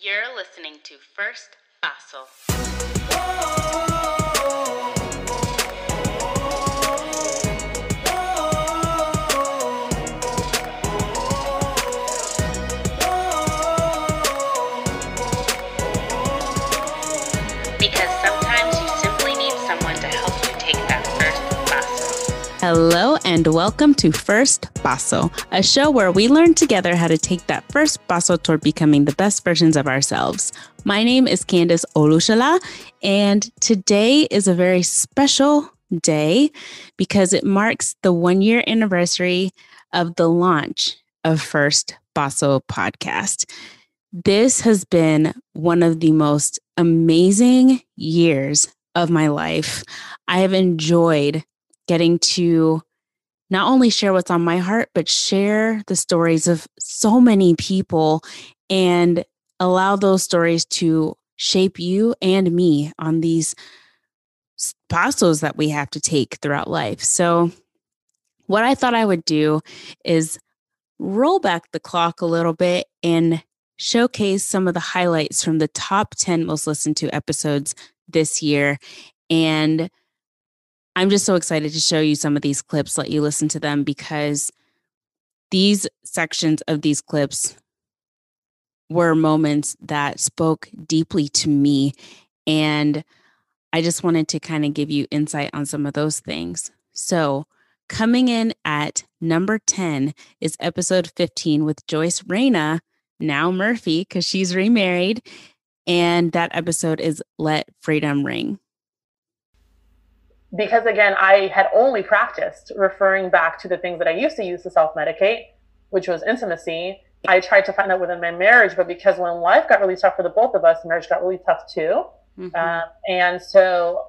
You're listening to First Paso. Because sometimes you simply need someone to help you take that first paso. Hello and welcome to First Paso, a show where we learn together how to take that first paso toward becoming the best versions of ourselves. My name is Candace Olushala, and today is a very special day because it marks the 1-year anniversary of the launch of First Paso podcast. This has been one of the most amazing years of my life. I have enjoyed getting to not only share what's on my heart, but share the stories of so many people and allow those stories to shape you and me on these pasos that we have to take throughout life. So what I thought I would do is roll back the clock a little bit and showcase some of the highlights from the top 10 most listened to episodes this year. And I'm just so excited to show you some of these clips, let you listen to them, because these sections of these clips were moments that spoke deeply to me. And I just wanted to kind of give you insight on some of those things. So coming in at number 10 is episode 15 with Joyce Reyna, now Murphy, because she's remarried. And that episode is Let Freedom Ring. Because again, I had only practiced referring back to the things that I used to use to self-medicate, which was intimacy. I tried to find that within my marriage, but because when life got really tough for the both of us, marriage got really tough too. Mm-hmm. And so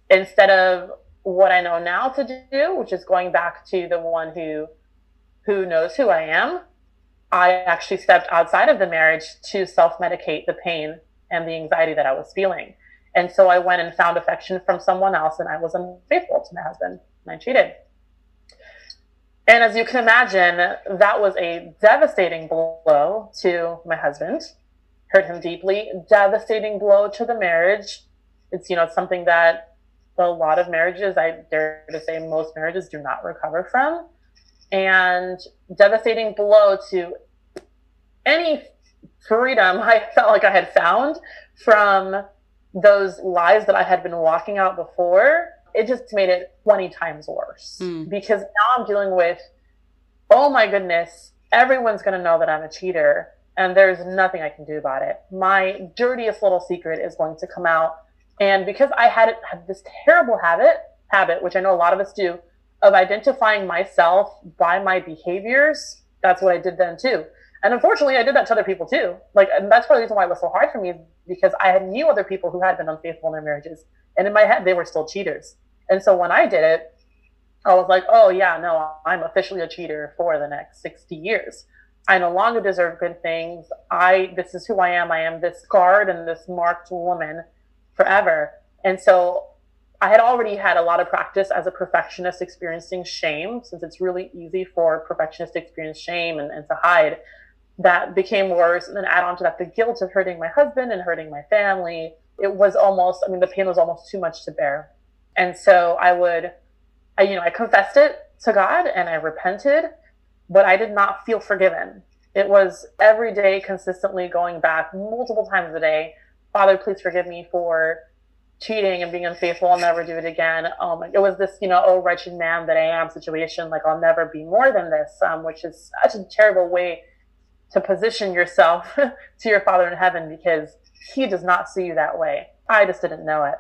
instead of what I know now to do, which is going back to the one who knows who I am, I actually stepped outside of the marriage to self-medicate the pain and the anxiety that I was feeling. And so I went and found affection from someone else, and I was unfaithful to my husband, and I cheated. And as you can imagine, that was a devastating blow to my husband, hurt him deeply, devastating blow to the marriage. It's, it's something that a lot of marriages, I dare to say most marriages, do not recover from. And devastating blow to any freedom I felt like I had found from those lies that I had been walking out before. It just made it 20 times worse because now I'm dealing with, oh my goodness, everyone's going to know that I'm a cheater and there's nothing I can do about it. My dirtiest little secret is going to come out. And because I had this terrible habit, which I know a lot of us do, of identifying myself by my behaviors, that's what I did then too. And unfortunately, I did that to other people too. And that's part of the reason why it was so hard for me, because I had knew other people who had been unfaithful in their marriages. And in my head, they were still cheaters. And so when I did it, I was like, oh yeah, no, I'm officially a cheater for the next 60 years. I no longer deserve good things. This is who I am. I am this scarred and this marked woman forever. And so I had already had a lot of practice as a perfectionist experiencing shame, since it's really easy for perfectionists to experience shame and to hide. That became worse. And then add on to that the guilt of hurting my husband and hurting my family. It was almost, the pain was almost too much to bear. And so I confessed it to God and I repented, but I did not feel forgiven. It was every day consistently going back multiple times a day. Father, please forgive me for cheating and being unfaithful. I'll never do it again. It was this, oh, wretched man that I am situation. Like, I'll never be more than this, which is such a terrible way to position yourself to your Father in heaven, because he does not see you that way. I just didn't know it.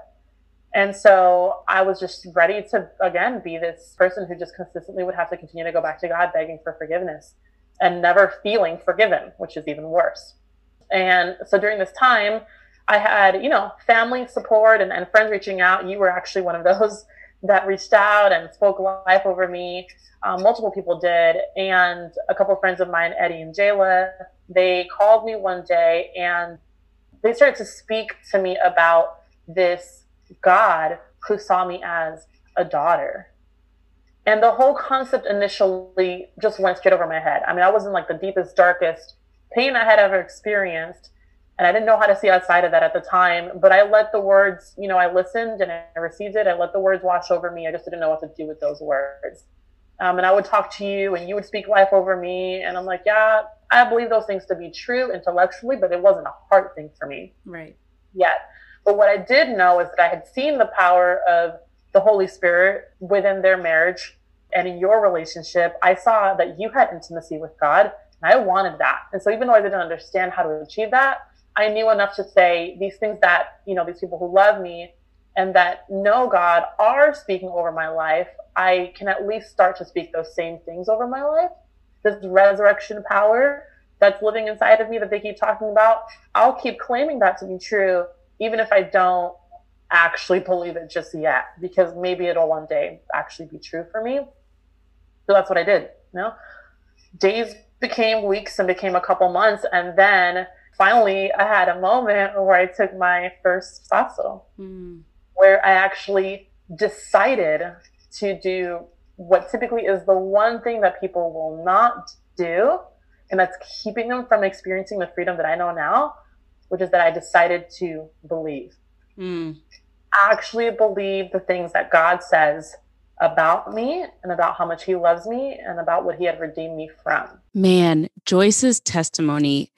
And so I was just ready to, again, be this person who just consistently would have to continue to go back to God begging for forgiveness and never feeling forgiven, which is even worse. And so during this time, I had, family support and friends reaching out. You were actually one of those that reached out and spoke life over me. Multiple people did. And a couple of friends of mine, Eddie and Jayla, they called me one day and they started to speak to me about this God who saw me as a daughter. And the whole concept initially just went straight over my head. I was in the deepest, darkest pain I had ever experienced. And I didn't know how to see outside of that at the time, but I let the words, I listened and I received it. I let the words wash over me. I just didn't know what to do with those words. And I would talk to you and you would speak life over me. And I'm like, yeah, I believe those things to be true intellectually, but it wasn't a heart thing for me. Right. Yet. But what I did know is that I had seen the power of the Holy Spirit within their marriage and in your relationship. I saw that you had intimacy with God and I wanted that. And so even though I didn't understand how to achieve that, I knew enough to say these things that, these people who love me and that know God are speaking over my life. I can at least start to speak those same things over my life. This resurrection power that's living inside of me that they keep talking about, I'll keep claiming that to be true, even if I don't actually believe it just yet, because maybe it'll one day actually be true for me. So that's what I did. Days became weeks and became a couple months, and then finally I had a moment where I took my first paso, where I actually decided to do what typically is the one thing that people will not do, and that's keeping them from experiencing the freedom that I know now, which is that I decided to believe. Actually believe the things that God says about me and about how much he loves me and about what he had redeemed me from. Man, Joyce's testimony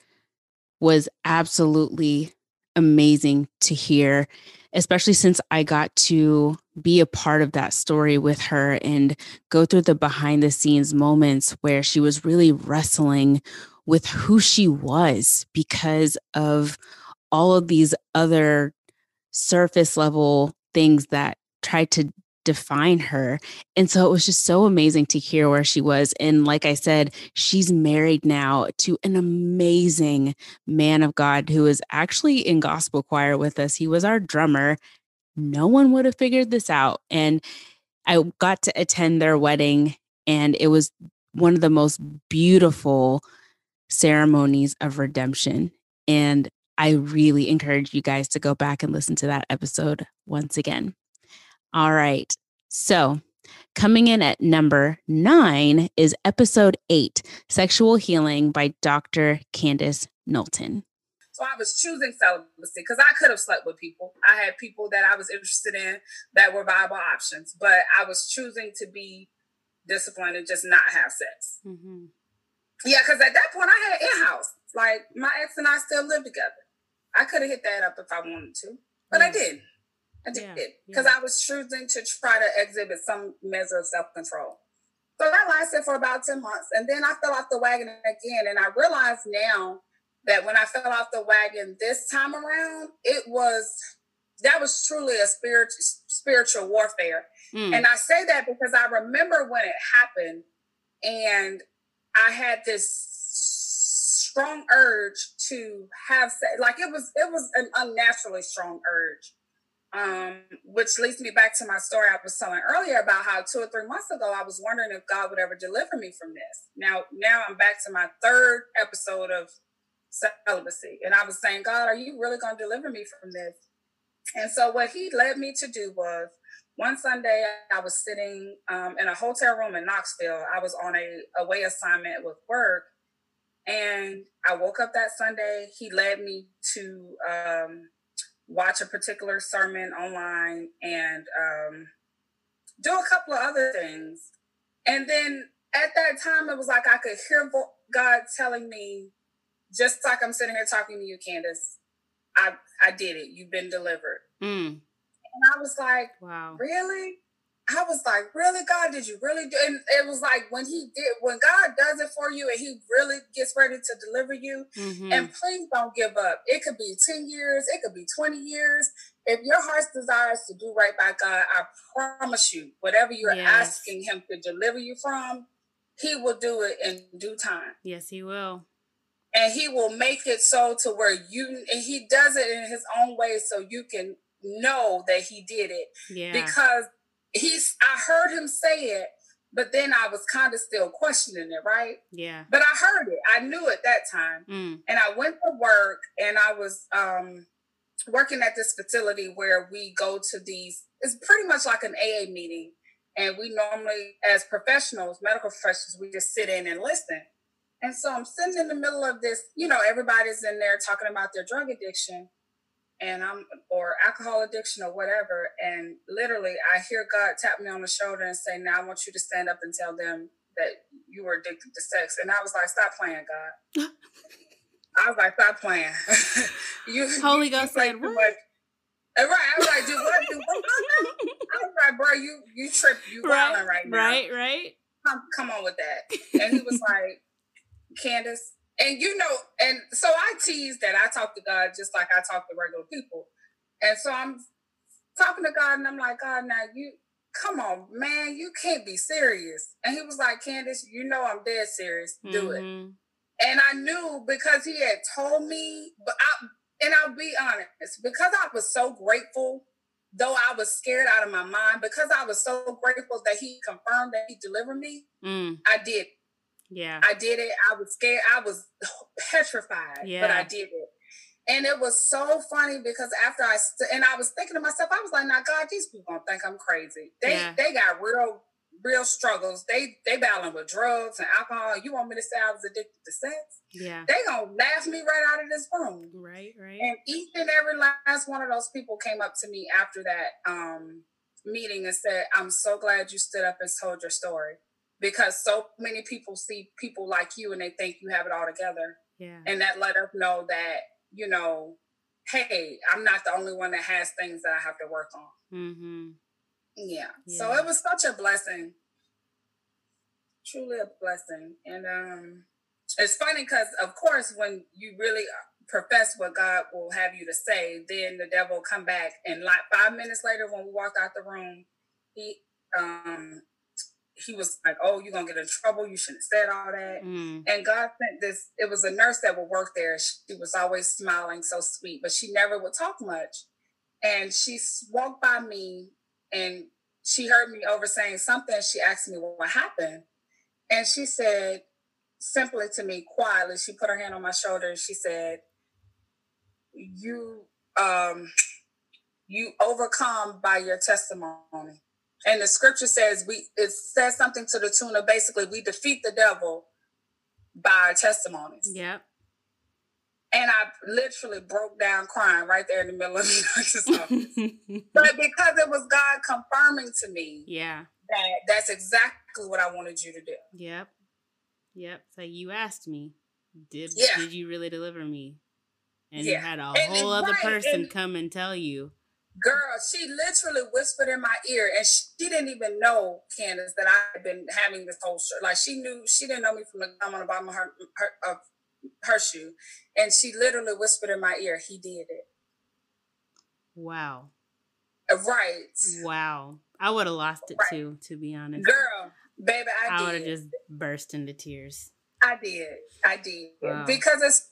was absolutely amazing to hear, especially since I got to be a part of that story with her and go through the behind the scenes moments where she was really wrestling with who she was because of all of these other surface level things that tried to define her. And so it was just so amazing to hear where she was. And like I said, she's married now to an amazing man of God who is actually in gospel choir with us. He was our drummer. No one would have figured this out. And I got to attend their wedding, and it was one of the most beautiful ceremonies of redemption. And I really encourage you guys to go back and listen to that episode once again. All right. So coming in at number 9 is episode 8, Sexual Healing by Dr. Candace Knowlton. So I was choosing celibacy because I could have slept with people. I had people that I was interested in that were viable options, but I was choosing to be disciplined and just not have sex. Yeah, because at that point I had in-house. Like my ex and I still live together. I could have hit that up if I wanted to, but I didn't. I did because I was choosing to try to exhibit some measure of self-control. So that lasted for about 10 months. And then I fell off the wagon again. And I realize now that when I fell off the wagon this time around, that was truly a spiritual warfare. And I say that because I remember when it happened and I had this strong urge to have sex. Like it was an unnaturally strong urge. Which leads me back to my story I was telling earlier about how 2 or 3 months ago, I was wondering if God would ever deliver me from this. Now I'm back to my 3rd episode of celibacy. And I was saying, God, are you really going to deliver me from this? And so what he led me to do was one Sunday I was sitting in a hotel room in Knoxville. I was on a away assignment with work. And I woke up that Sunday. He led me to watch a particular sermon online and do a couple of other things. And then at that time, it was like I could hear God telling me, just like I'm sitting here talking to you, Candace, I did it. You've been delivered. And I was like, wow, really? I was like, really, God, did you really do it? And it was like when God does it for you and he really gets ready to deliver you, and please don't give up. It could be 10 years. It could be 20 years. If your heart's desire is to do right by God, I promise you, whatever you're asking him to deliver you from, he will do it in due time. Yes, he will. And he will make it so to where and he does it in his own way so you can know that he did it. Yeah. Because I heard him say it, but then I was kind of still questioning it, right? Yeah. But I heard it. I knew it that time. And I went to work and I was working at this facility where we go to it's pretty much like an AA meeting. And we normally, as professionals, medical professionals, we just sit in and listen. And so I'm sitting in the middle of this, everybody's in there talking about their drug addiction or alcohol addiction or whatever. And literally I hear God tap me on the shoulder and say, now I want you to stand up and tell them that you were addicted to sex. And I was like, stop playing, God. I was like, stop playing. Holy Ghost said, what? Right. I was like, do what? I was like, bro, you tripped. You wilding right now. Right. Come on with that. And he was like, Candace. And and so I teased that I talk to God just like I talk to regular people. And so I'm talking to God and I'm like, God, now come on, man, you can't be serious. And he was like, Candace, I'm dead serious. Do it. And I knew because he had told me, I'll be honest, because I was so grateful, though I was scared out of my mind, because I was so grateful that he confirmed that he delivered me, I did. Yeah. I did it. I was scared. I was petrified, but I did it. And it was so funny because after I was thinking to myself, I was like, now God, these people don't think I'm crazy. They got real struggles. They battling with drugs and alcohol. You want me to say I was addicted to sex? Yeah. They gonna laugh me right out of this room. Right. And each and every last one of those people came up to me after that meeting and said, I'm so glad you stood up and told your story. Because so many people see people like you and they think you have it all together. Yeah. And that let us know that, hey, I'm not the only one that has things that I have to work on. Mm-hmm. Yeah. So it was such a blessing. Truly a blessing. And it's funny because, of course, when you really profess what God will have you to say, then the devil will come back. And like 5 minutes later, when we walked out the room, he was like, oh, you're going to get in trouble. You shouldn't have said all that. And God sent this. It was a nurse that would work there. She was always smiling, so sweet, but she never would talk much. And she walked by me and she heard me over saying something. She asked me what happened. And she said simply to me, quietly, she put her hand on my shoulder and she said, you overcome by your testimony. And the scripture says it says something to the tune of basically we defeat the devil by our testimonies. Yep. And I literally broke down crying right there in the middle of the doctor's office. But because it was God confirming to me that's exactly what I wanted you to do. Yep. So you asked me, did you really deliver me? And you had a whole other person come and tell you. Girl, she literally whispered in my ear, and she didn't even know, Candace, that I had been having this whole shirt. Like she didn't know me from the gum on the bottom of her shoe, and she literally whispered in my ear, "He did it." Wow. Right. Wow. I would have lost it too, to be honest. Girl, baby, I would have just burst into tears. I did. Wow. Because it's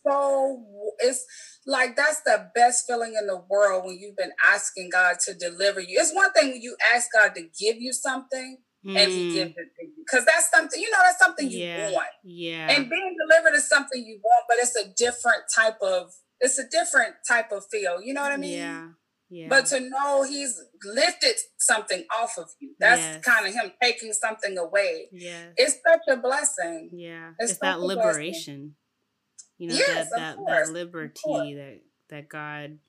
like, that's the best feeling in the world when you've been asking God to deliver you. It's one thing when you ask God to give you something and he gives it to you. Because that's something, that's something you want. Yeah. And being delivered is something you want, but it's a different type of feel. You know what I mean? Yeah. But to know he's lifted something off of you, that's kind of him taking something away. Yeah. It's such a blessing. Yeah. It's that liberation. That liberty that God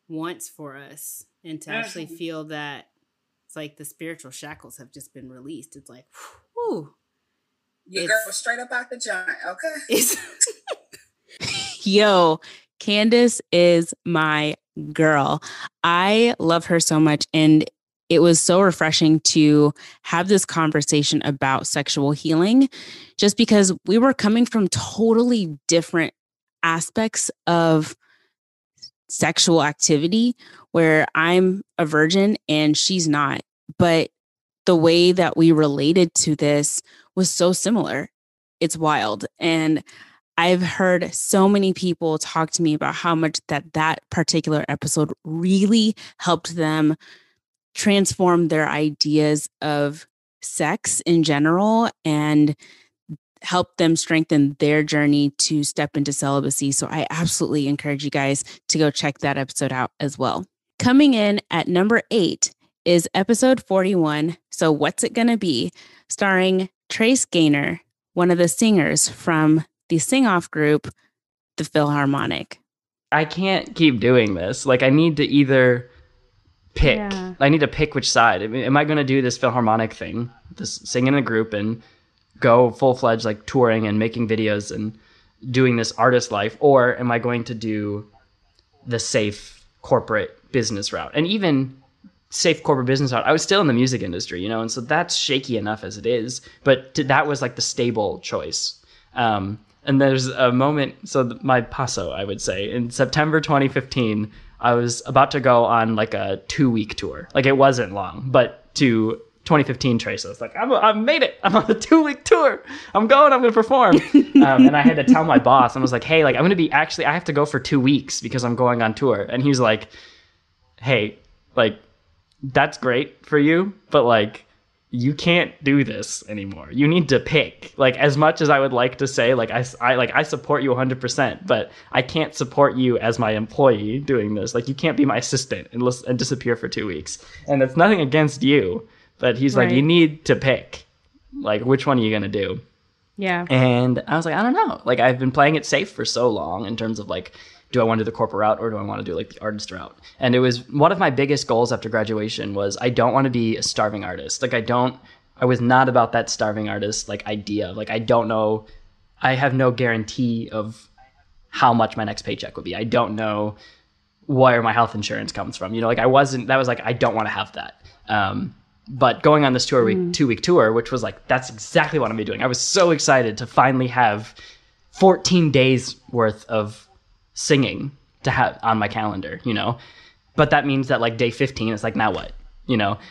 wants for us. And to actually feel that it's like the spiritual shackles have just been released. It's like, whew. Your girl was straight up out the joint, okay? Yo, Candace is my girl. I love her so much. And it was so refreshing to have this conversation about sexual healing, just because we were coming from totally different aspects of sexual activity, where I'm a virgin and she's not. But the way that we related to this was so similar. It's wild. And I've heard so many people talk to me about how much that particular episode really helped them transform their ideas of sex in general and help them strengthen their journey to step into celibacy. So I absolutely encourage you guys to go check that episode out as well. Coming in at number 8 is episode 41. So What's It Gonna Be? Starring Trace Gaynor. one of the singers from the sing-off group, the Philharmonic. I can't keep doing this. Like, I need to either pick. Yeah. I need to pick which side. I mean, am I going to do this Philharmonic thing, this sing in a group and go full-fledged, like, touring and making videos and doing this artist life, or am I going to do the safe corporate business route? And even safe corporate business route, I was still in the music industry, and so that's shaky enough as it is, but that was like the stable choice. And there's a moment, so my paso, I would say, in September 2015, I was about to go on like a 2-week tour. Like, it wasn't long, but to 2015 Trace, I was like, I made it. I'm on a 2-week tour. I'm going to perform. And I had to tell my boss, I was like, hey, like, I'm going to be I have to go for 2 weeks because I'm going on tour. And he was like, hey, like, that's great for you, but like, you can't do this anymore. You need to pick. Like, as much as I would like to say, like, I support you 100%, but I can't support you as my employee doing this. Like, you can't be my assistant and disappear for 2 weeks. And it's nothing against you, but he's right. Like, you need to pick. Like, which one are you going to do? Yeah. And I was like, I don't know. Like, I've been playing it safe for so long in terms of like, do I want to do the corporate route or do I want to do like the artist route? And it was one of my biggest goals after graduation was I don't want to be a starving artist. Like, I was not about that starving artist like idea. Like, I don't know, I have no guarantee of how much my next paycheck would be. I don't know where my health insurance comes from. Like, I don't want to have that. But going on this 2-week tour, which was like, that's exactly what I'm gonna be doing. I was so excited to finally have 14 days worth of singing to have on my calendar, but that means that like day 15 is like, now what,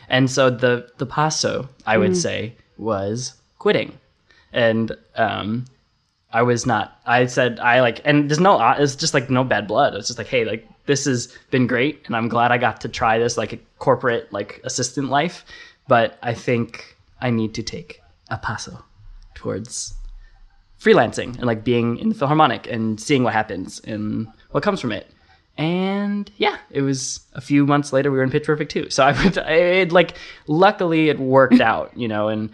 and so the paso I would say was quitting. And I was not, I said, and it's just like no bad blood. It's just like, hey, like, this has been great and I'm glad I got to try this like a corporate like assistant life, but I think I need to take a paso towards freelancing and like being in the Philharmonic and seeing what happens and what comes from it. And yeah, it was a few months later we were in Pitch Perfect 2. So luckily it worked out, and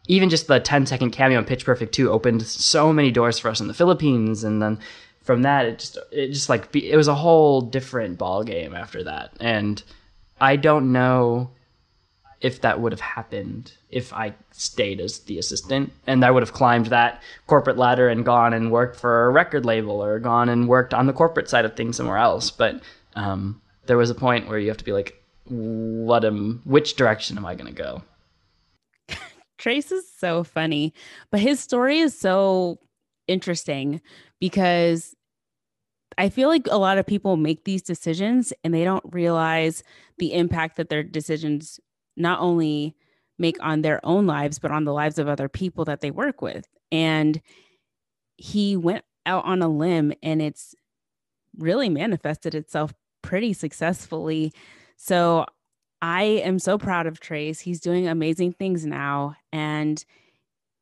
even just the 10-second cameo in Pitch Perfect 2 opened so many doors for us in the Philippines. And then from that, it was a whole different ball game after that. And I don't know if that would have happened if I stayed as the assistant and I would have climbed that corporate ladder and gone and worked for a record label or gone and worked on the corporate side of things somewhere else. But there was a point where you have to be like, which direction am I going to go? Trace is so funny, but his story is so interesting because I feel like a lot of people make these decisions and they don't realize the impact that their decisions not only make on their own lives, but on the lives of other people that they work with. And he went out on a limb and it's really manifested itself pretty successfully. So I am so proud of Trace. He's doing amazing things now. And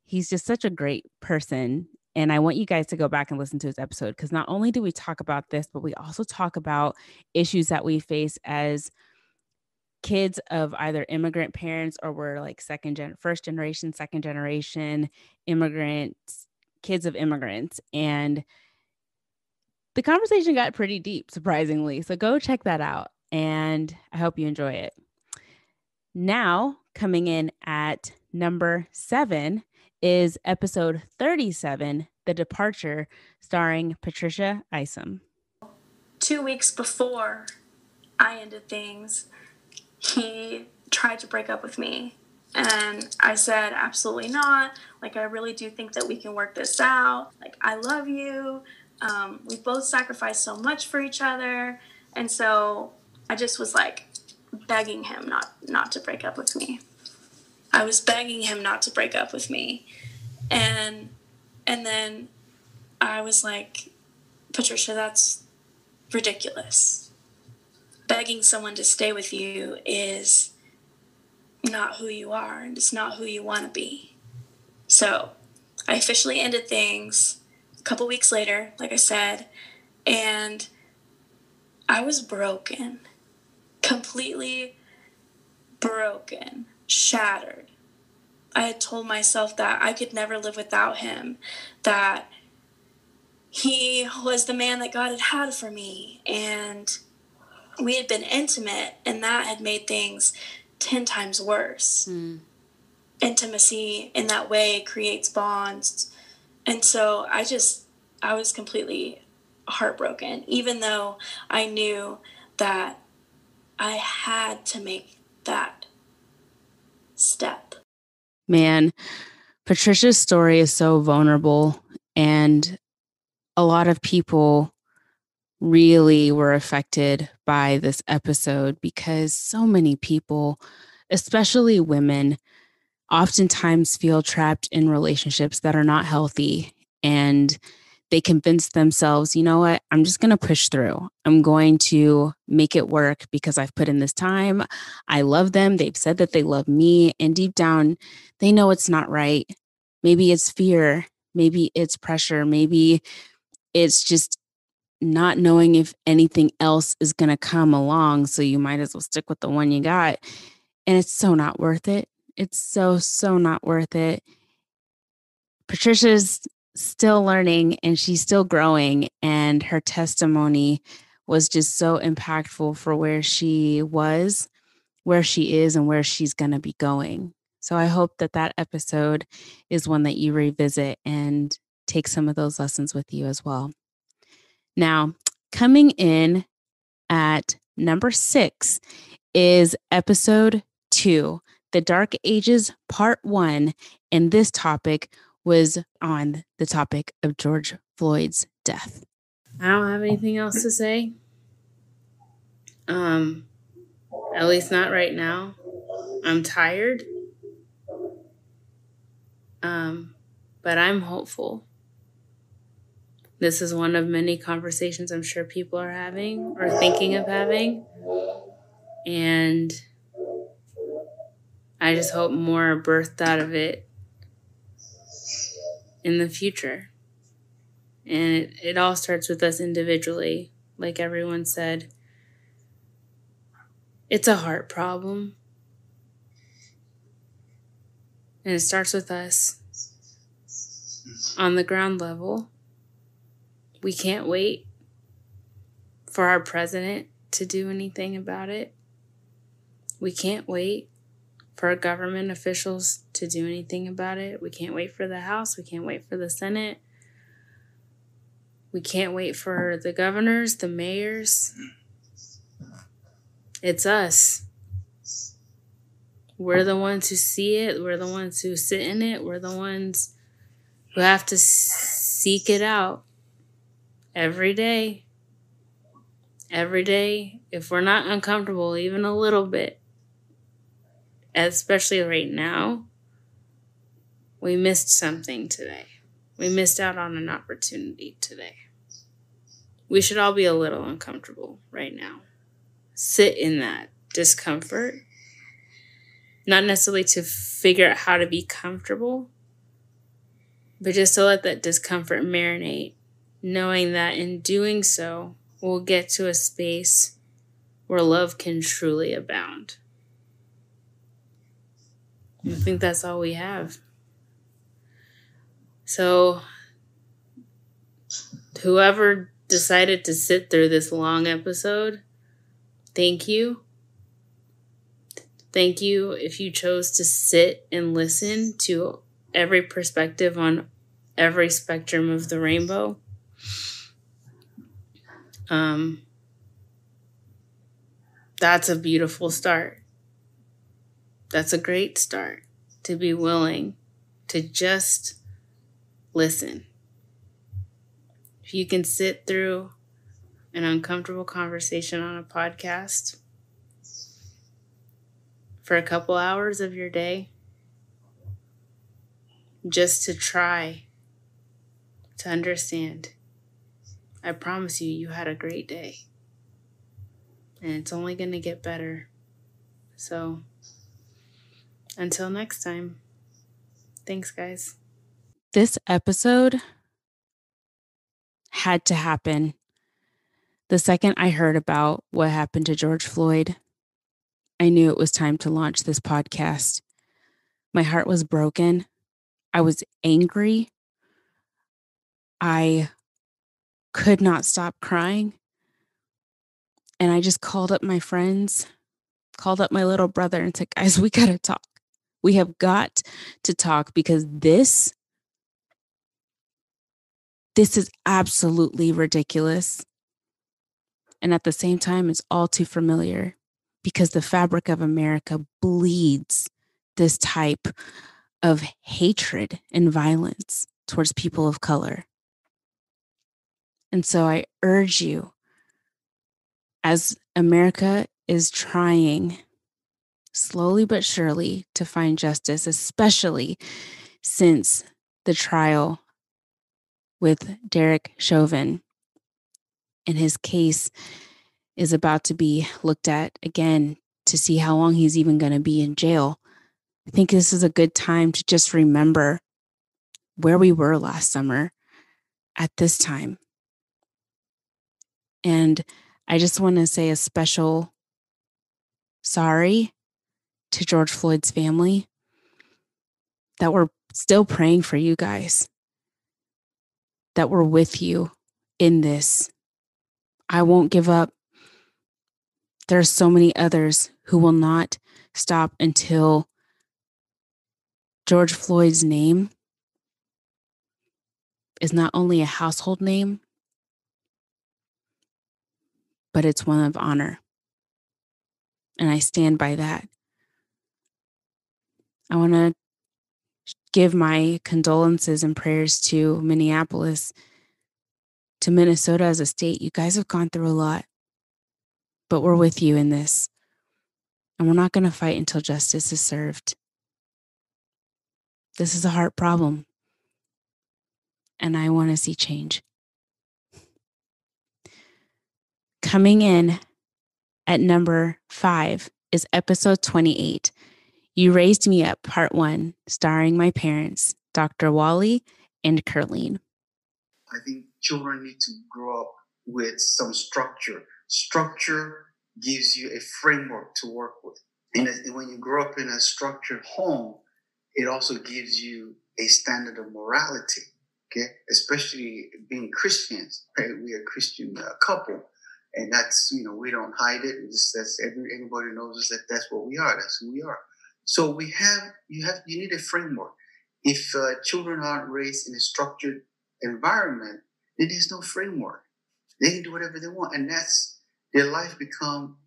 he's just such a great person. And I want you guys to go back and listen to his episode because not only do we talk about this, but we also talk about issues that we face as kids of either immigrant parents or we're like first generation, second generation immigrants, kids of immigrants. And the conversation got pretty deep, surprisingly. So go check that out. And I hope you enjoy it. Now, coming in at number 7 is episode 37, The Departure, starring Patricia Isom. 2 weeks before I ended things, he tried to break up with me. And I said, absolutely not. Like, I really do think that we can work this out. Like, I love you. We both sacrificed so much for each other. And so I just was like begging him not to break up with me. I was begging him not to break up with me. And then I was like, Patricia, that's ridiculous. Begging someone to stay with you is not who you are, and it's not who you want to be. So I officially ended things a couple weeks later, like I said, and I was broken, completely broken, shattered. I had told myself that I could never live without him, that he was the man that God had for me. And we had been intimate, and that had made things 10 times worse. Intimacy in that way creates bonds. And so I was completely heartbroken, even though I knew that I had to make that step. Man, Patricia's story is so vulnerable, and a lot of people really were affected by this episode because so many people, especially women, oftentimes feel trapped in relationships that are not healthy, and they convince themselves, you know what, I'm just going to push through. I'm going to make it work because I've put in this time. I love them. They've said that they love me. And deep down, they know it's not right. Maybe it's fear. Maybe it's pressure. Maybe it's just not knowing if anything else is going to come along. So you might as well stick with the one you got. And it's so not worth it. It's so not worth it. Patricia's still learning and she's still growing, and her testimony was just so impactful for where she was, where she is, and where she's going to be going. So I hope that that episode is one that you revisit and take some of those lessons with you as well. Now, coming in at number 6 is episode 2, The Dark Ages Part 1, and this topic was on the topic of George Floyd's death. I don't have anything else to say. At least not right now. I'm tired. But I'm hopeful. This is one of many conversations I'm sure people are having or thinking of having. And I just hope more are birthed out of it in the future. And it all starts with us individually. Like everyone said, it's a heart problem. And it starts with us on the ground level. We can't wait for our president to do anything about it. We can't wait for our government officials to do anything about it. We can't wait for the House. We can't wait for the Senate. We can't wait for the governors, the mayors. It's us. We're the ones who see it. We're the ones who sit in it. We're the ones who have to seek it out every day. Every day, if we're not uncomfortable even a little bit, especially right now, we missed something today. We missed out on an opportunity today. We should all be a little uncomfortable right now. Sit in that discomfort. Not necessarily to figure out how to be comfortable, but just to let that discomfort marinate, knowing that in doing so, we'll get to a space where love can truly abound. I think that's all we have. So, whoever decided to sit through this long episode, thank you. Thank you if you chose to sit and listen to every perspective on every spectrum of the rainbow. That's a beautiful start. That's a great start, to be willing to just listen. If you can sit through an uncomfortable conversation on a podcast for a couple hours of your day, just to try to understand, I promise you, you had a great day. And it's only going to get better. So, until next time, thanks, guys. This episode had to happen. The second I heard about what happened to George Floyd, I knew it was time to launch this podcast. My heart was broken. I was angry. I could not stop crying. And I just called up my friends, called up my little brother and said, guys, we got to talk. We have got to talk because this is absolutely ridiculous. And at the same time, it's all too familiar because the fabric of America bleeds this type of hatred and violence towards people of color. And so I urge you, as America is trying slowly but surely to find justice, especially since the trial with Derek Chauvin, and his case is about to be looked at again to see how long he's even going to be in jail. I think this is a good time to just remember where we were last summer at this time. And I just want to say a special sorry to George Floyd's family, that we're still praying for you guys, that we're with you in this. I won't give up. There are so many others who will not stop until George Floyd's name is not only a household name, but it's one of honor. And I stand by that. I want to give my condolences and prayers to Minneapolis, to Minnesota as a state. You guys have gone through a lot, but we're with you in this. And we're not going to fight until justice is served. This is a heart problem. And I want to see change. Coming in at number 5 is episode 28. You Raised Me Up, Part 1, starring my parents, Dr. Wally and Curleen. I think children need to grow up with some structure. Structure gives you a framework to work with. And when you grow up in a structured home, it also gives you a standard of morality, okay? Especially being Christians, right? We are a Christian couple. And that's, we don't hide it. Anybody knows us that that's what we are. That's who we are. So you need a framework. If children aren't raised in a structured environment, then there's no framework. They can do whatever they want, and their life become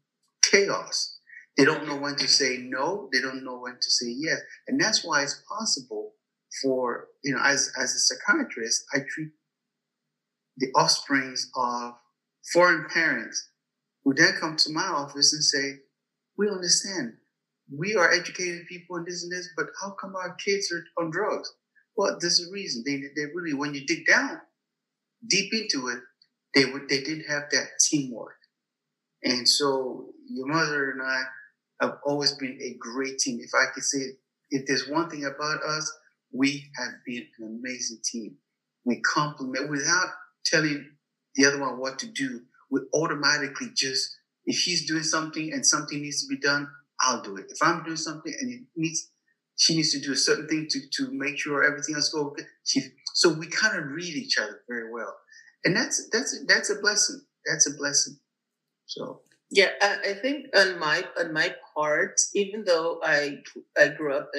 chaos. They don't know when to say no. They don't know when to say yes, and that's why it's possible for as a psychiatrist, I treat the offsprings of foreign parents who then come to my office and say, "We understand. We are educated people and this and this, but how come our kids are on drugs?" Well, there's a reason. They really, when you dig down deep into it, they did have that teamwork. And so your mother and I have always been a great team. If I could say, if there's one thing about us, we have been an amazing team. We complement without telling the other one what to do. We automatically just, if she's doing something and something needs to be done, I'll do it. If I'm doing something and she needs to do a certain thing to make sure everything else goes good. So we kind of read each other very well, and that's a blessing. That's a blessing. So yeah, I think on my part, even though I grew up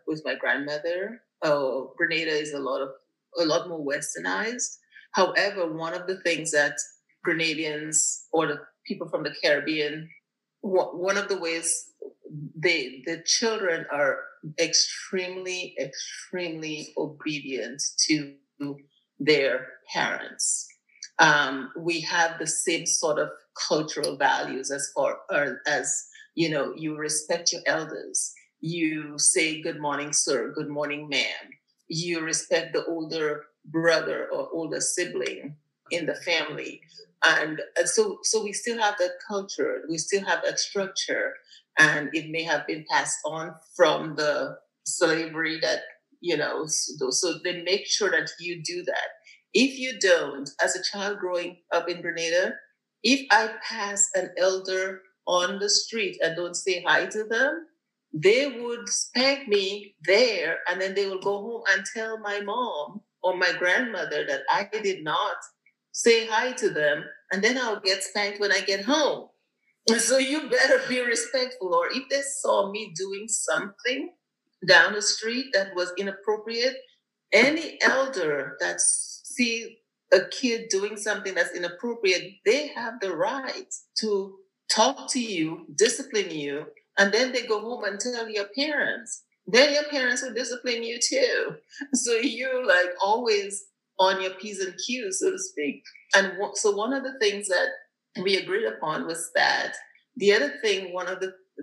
with my grandmother, Grenada is a lot more westernized. However, one of the things that Grenadians or the people from the Caribbean, one of the ways the children are extremely, extremely obedient to their parents. We have the same sort of cultural values as far as, you respect your elders. You say, "Good morning, sir. Good morning, ma'am." You respect the older brother or older sibling in the family. And so we still have that culture. We still have that structure. And it may have been passed on from the slavery that, so they make sure that you do that. If you don't, as a child growing up in Grenada, if I pass an elder on the street and don't say hi to them, they would spank me there, and then they will go home and tell my mom or my grandmother that I did not say hi to them, and then I'll get spanked when I get home. And so you better be respectful. Or if they saw me doing something down the street that was inappropriate, any elder that see a kid doing something that's inappropriate, they have the right to talk to you, discipline you, and then they go home and tell your parents. Then your parents will discipline you too. So you're like always on your P's and Q's, so to speak. And so one of the things that we agreed upon was that the other thing,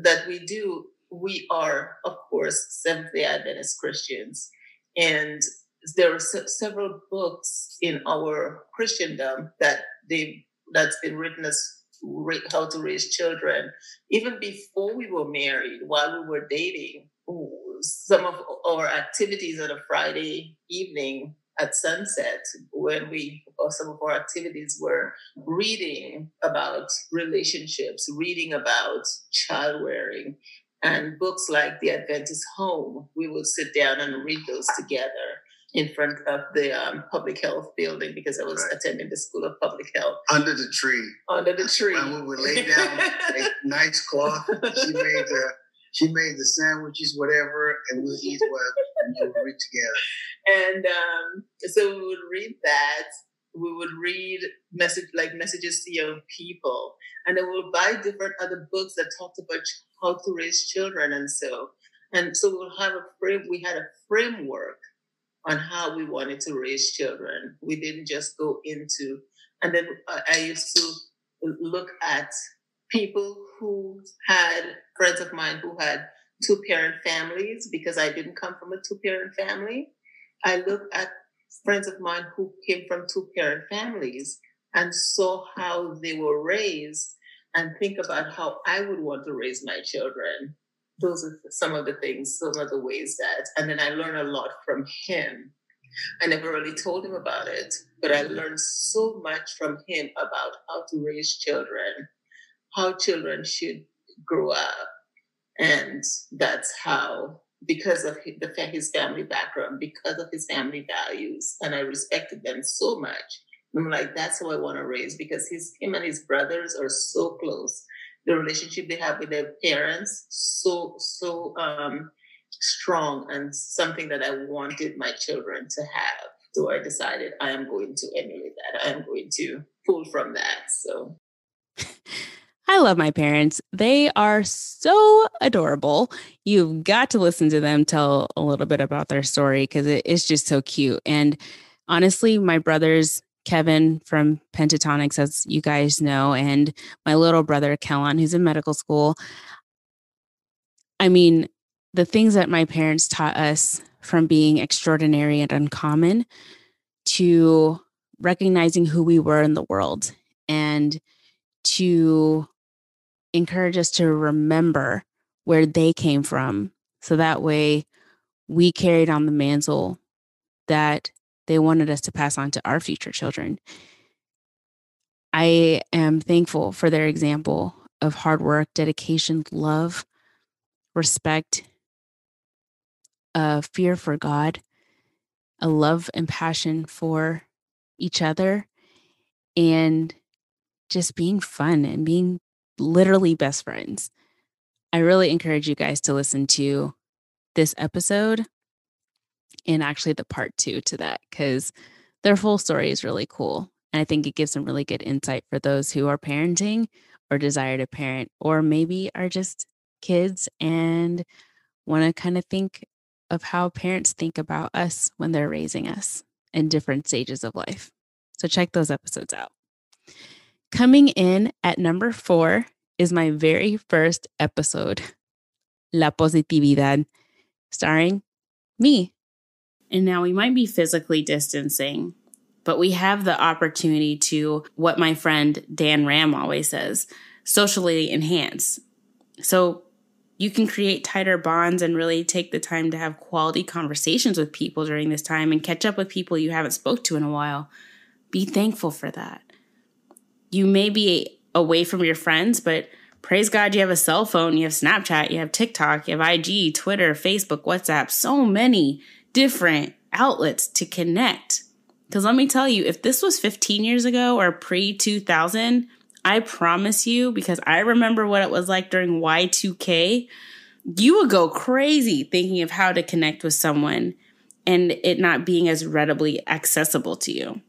that we do, we are, of course, Seventh-day Adventist Christians. And there are several books in our Christendom that's been written as how to raise children. Even before we were married, while we were dating, some of our activities on a Friday evening at sunset, some of our activities were reading about relationships, reading about child rearing, and books like The Adventist Home. We would sit down and read those together in front of the public health building, because I was attending the School of Public Health. Under the tree. And we would lay down a nice cloth. She made the sandwiches, whatever, and we'll eat and we'll read together. And so we would read that. We would read messages to young people, and then we'll buy different other books that talked about how to raise children, and so we had a framework on how we wanted to raise children. We didn't just go into, and then I used to look at people who had friends of mine who had two-parent families, because I didn't come from a two-parent family. I looked at friends of mine who came from two-parent families and saw how they were raised, and think about how I would want to raise my children. Those are some of the things, some of the ways that, and then I learned a lot from him. I never really told him about it, but I learned so much from him about how to raise children, how children should grow up. And that's how, because of his family background, because of his family values, and I respected them so much. I'm like, that's how I want to raise, because him and his brothers are so close. The relationship they have with their parents, so strong, and something that I wanted my children to have. So I decided I am going to emulate that. I am going to pull from that. So I love my parents. They are so adorable. You've got to listen to them tell a little bit about their story, because it is just so cute. And honestly, my brothers, Kevin from Pentatonics, as you guys know, and my little brother, Kellen, who's in medical school. I mean, the things that my parents taught us, from being extraordinary and uncommon to recognizing who we were in the world, and to encourage us to remember where they came from, so that way we carried on the mantle that they wanted us to pass on to our future children. I am thankful for their example of hard work, dedication, love, respect, a fear for God, a love and passion for each other, and just being fun and being literally best friends. I really encourage you guys to listen to this episode, and actually the part 2 to that, because their full story is really cool. And I think it gives some really good insight for those who are parenting or desire to parent, or maybe are just kids and want to kind of think of how parents think about us when they're raising us in different stages of life. So check those episodes out. Coming in at number 4 is my very first episode, La Positividad, starring me. And now we might be physically distancing, but we have the opportunity to, what my friend Dan Ram always says, socially enhance. So you can create tighter bonds and really take the time to have quality conversations with people during this time, and catch up with people you haven't spoke to in a while. Be thankful for that. You may be away from your friends, but praise God you have a cell phone, you have Snapchat, you have TikTok, you have IG, Twitter, Facebook, WhatsApp, so many different outlets to connect. Because let me tell you, if this was 15 years ago or pre-2000, I promise you, because I remember what it was like during Y2K, you would go crazy thinking of how to connect with someone and it not being as readily accessible to you.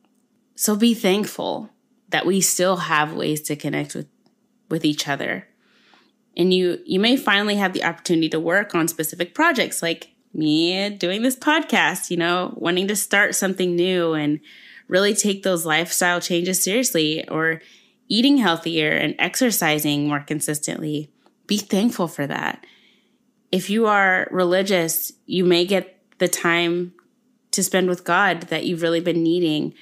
So be thankful that we still have ways to connect with each other. And you may finally have the opportunity to work on specific projects like me doing this podcast, wanting to start something new and really take those lifestyle changes seriously, or eating healthier and exercising more consistently. Be thankful for that. If you are religious, you may get the time to spend with God that you've really been needing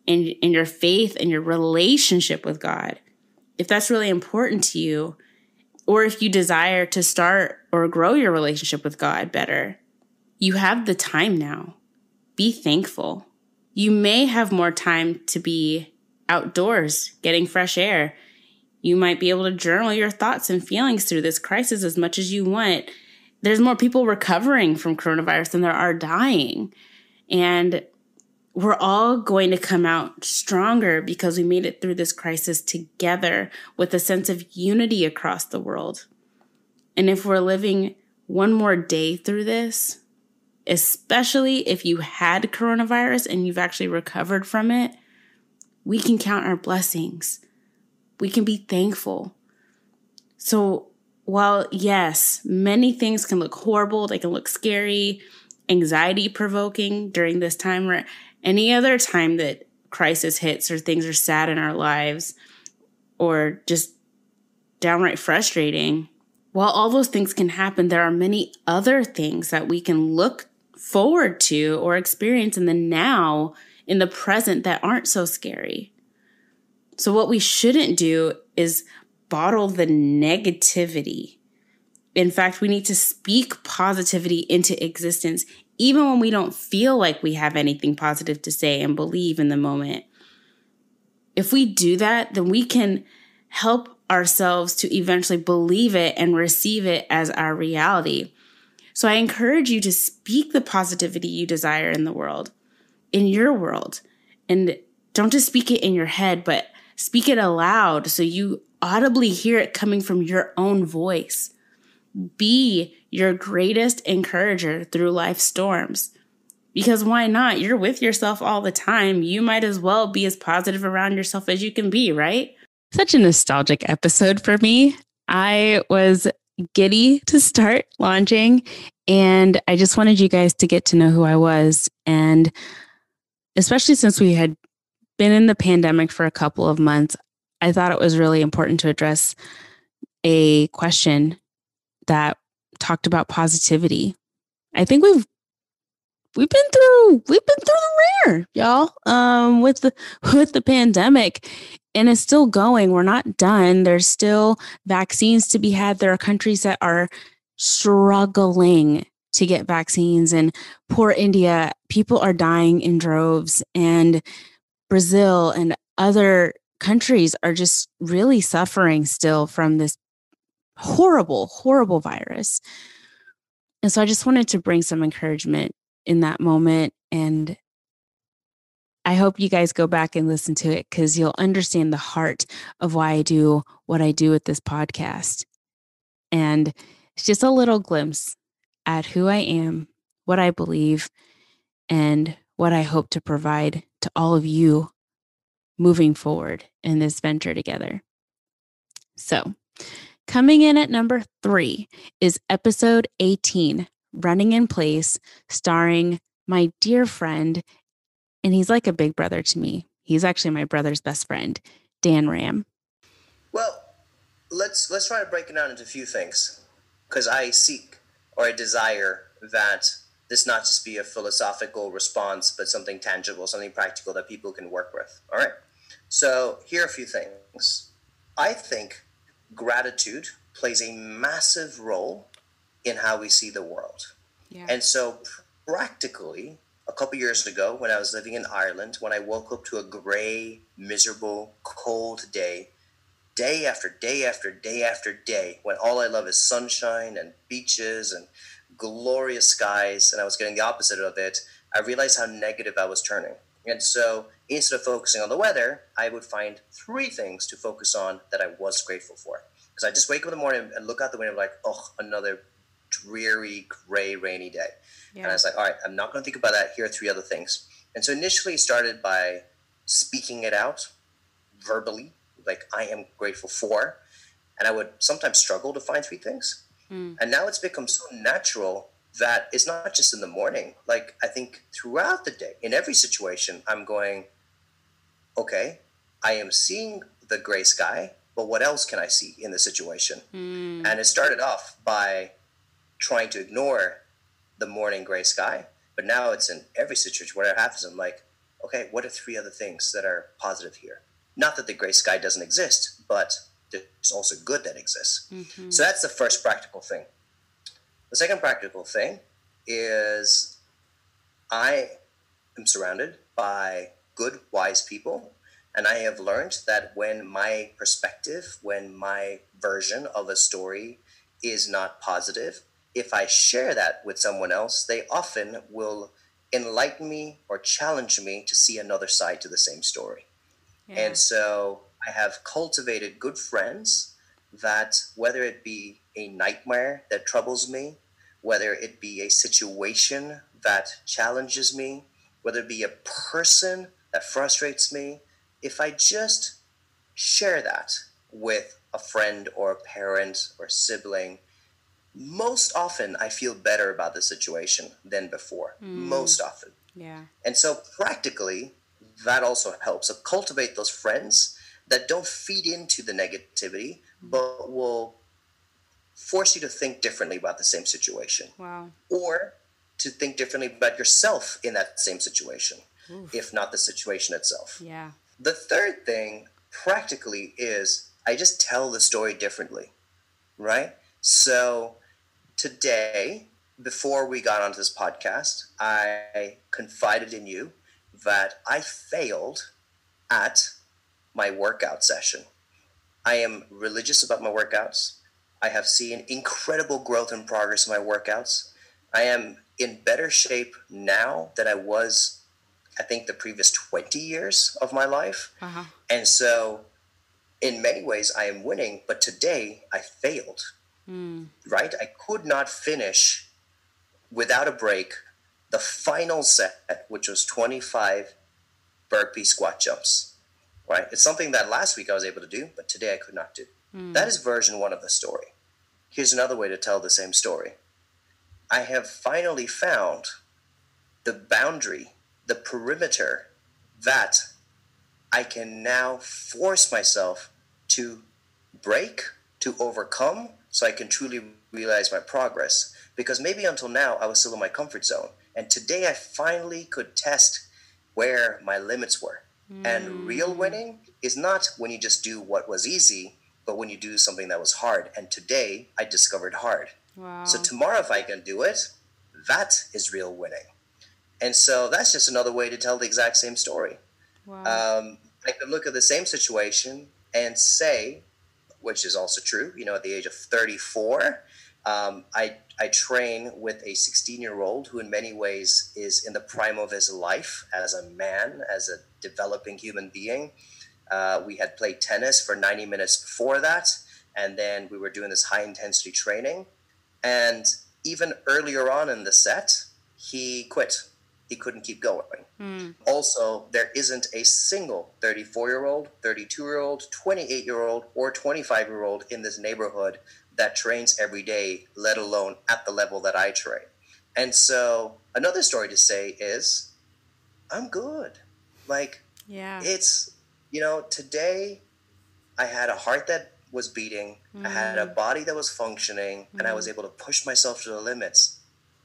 in your faith and your relationship with God. If that's really important to you, or if you desire to start or grow your relationship with God better, you have the time now. Be thankful. You may have more time to be outdoors, getting fresh air. You might be able to journal your thoughts and feelings through this crisis as much as you want. There's more people recovering from coronavirus than there are dying. And we're all going to come out stronger because we made it through this crisis together with a sense of unity across the world. And if we're living one more day through this, especially if you had coronavirus and you've actually recovered from it, we can count our blessings. We can be thankful. So while, yes, many things can look horrible, they can look scary, anxiety-provoking during this time or any other time that crisis hits or things are sad in our lives or just downright frustrating, while all those things can happen, there are many other things that we can look forward to or experience in the now, in the present, that aren't so scary. So what we shouldn't do is bottle the negativity. In fact, we need to speak positivity into existence, even when we don't feel like we have anything positive to say and believe in the moment. If we do that, then we can help ourselves to eventually believe it and receive it as our reality. So I encourage you to speak the positivity you desire in the world, in your world. And don't just speak it in your head, but speak it aloud so you audibly hear it coming from your own voice. Be your greatest encourager through life's storms. Because why not? You're with yourself all the time. You might as well be as positive around yourself as you can be, right? Such a nostalgic episode for me. I was giddy to start launching, and I just wanted you guys to get to know who I was. And especially since we had been in the pandemic for a couple of months, I thought it was really important to address a question that talked about positivity. I think we've been through the ringer, y'all, with the pandemic, and it's still going. We're not done. There's still vaccines to be had. There are countries that are struggling to get vaccines, and poor India, people are dying in droves, and Brazil and other countries are just really suffering still from this horrible, horrible virus. And so I just wanted to bring some encouragement in that moment. And I hope you guys go back and listen to it, because you'll understand the heart of why I do what I do with this podcast. And it's just a little glimpse at who I am, what I believe, and what I hope to provide to all of you moving forward in this venture together. So, coming in at number 3 is episode 18, Running in Place, starring my dear friend, and he's like a big brother to me. He's actually my brother's best friend, Dan Ram. Well, let's try to break it down into a few things, because I seek or I desire that this not just be a philosophical response, but something tangible, something practical that people can work with. All right. So here are a few things. I think gratitude plays a massive role in how we see the world. Yeah. And so practically, a couple years ago, when I was living in Ireland, when I woke up to a gray, miserable, cold day, day after day after day after day, when all I love is sunshine and beaches and glorious skies, and I was getting the opposite of it, I realized how negative I was turning. And so instead of focusing on the weather, I would find 3 things to focus on that I was grateful for. Because I just wake up in the morning and look out the window like, oh, another dreary, gray, rainy day. Yeah. And I was like, all right, I'm not going to think about that. Here are 3 other things. And so initially it started by speaking it out verbally, like I am grateful for. And I would sometimes struggle to find 3 things. And now it's become so natural that it's not just in the morning. Like, I think throughout the day, in every situation, I'm going, okay, I am seeing the gray sky, but what else can I see in the situation? And it started off by trying to ignore the morning gray sky, but now it's in every situation. Whatever happens, I'm like, okay, what are 3 other things that are positive here? Not that the gray sky doesn't exist, but there's also good that exists. So that's the first practical thing. The second practical thing is I am surrounded by good, wise people. And I have learned that when my perspective, when my version of a story is not positive, if I share that with someone else, they often will enlighten me or challenge me to see another side to the same story. Yeah. And so I have cultivated good friends that, whether it be a nightmare that troubles me, whether it be a situation that challenges me, whether it be a person that frustrates me, if I just share that with a friend or a parent or sibling, most often I feel better about the situation than before. Most often. Yeah. And so practically, that also helps. So cultivate those friends that don't feed into the negativity, but will force you to think differently about the same situation. Wow. Or to think differently about yourself in that same situation, if not the situation itself. Yeah. The third thing, practically, is I just tell the story differently, right? So today, before we got onto this podcast, I confided in you that I failed at my workout session. I am religious about my workouts. I have seen incredible growth and progress in my workouts. I am in better shape now than I was, I think, the previous 20 years of my life. And so in many ways I am winning, but today I failed, right? I could not finish without a break the final set, which was 25 burpee squat jumps, right? It's something that last week I was able to do, but today I could not do. That is version 1 of the story. Here's another way to tell the same story. I have finally found the boundary, the perimeter that I can now force myself to break, to overcome, so I can truly realize my progress. Because maybe until now, I was still in my comfort zone. And today I finally could test where my limits were. And real winning is not when you just do what was easy, but when you do something that was hard. And today I discovered hard. Wow. So tomorrow, if I can do it, that is real winning. And so that's just another way to tell the exact same story. Wow. I could look at the same situation and say, which is also true, at the age of 34, I train with a 16-year-old who in many ways is in the prime of his life as a man, as a developing human being. We had played tennis for 90 minutes before that, and then we were doing this high-intensity training. And even earlier on in the set, he quit. He couldn't keep going. Also, there isn't a single 34-year-old, 32-year-old, 28-year-old, or 25-year-old in this neighborhood that trains every day, let alone at the level that I train. And so another story to say is, I'm good. It's, today I had a heart that was beating. I had a body that was functioning, and I was able to push myself to the limits.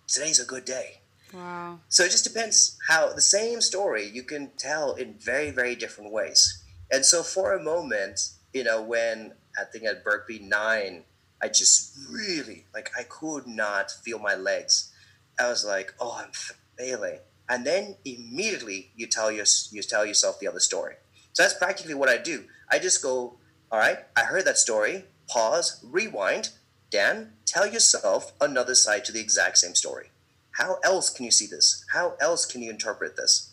Today's a good day. Wow. So it just depends how the same story you can tell in very, very different ways. And so for a moment, when I think at burpee 9, I just really, I could not feel my legs. I was like, oh, I'm failing. And then immediately you tell yourself the other story. So that's practically what I do. I just go All right, I heard that story. Pause, rewind. Dan, tell yourself another side to the exact same story. How else can you see this? How else can you interpret this?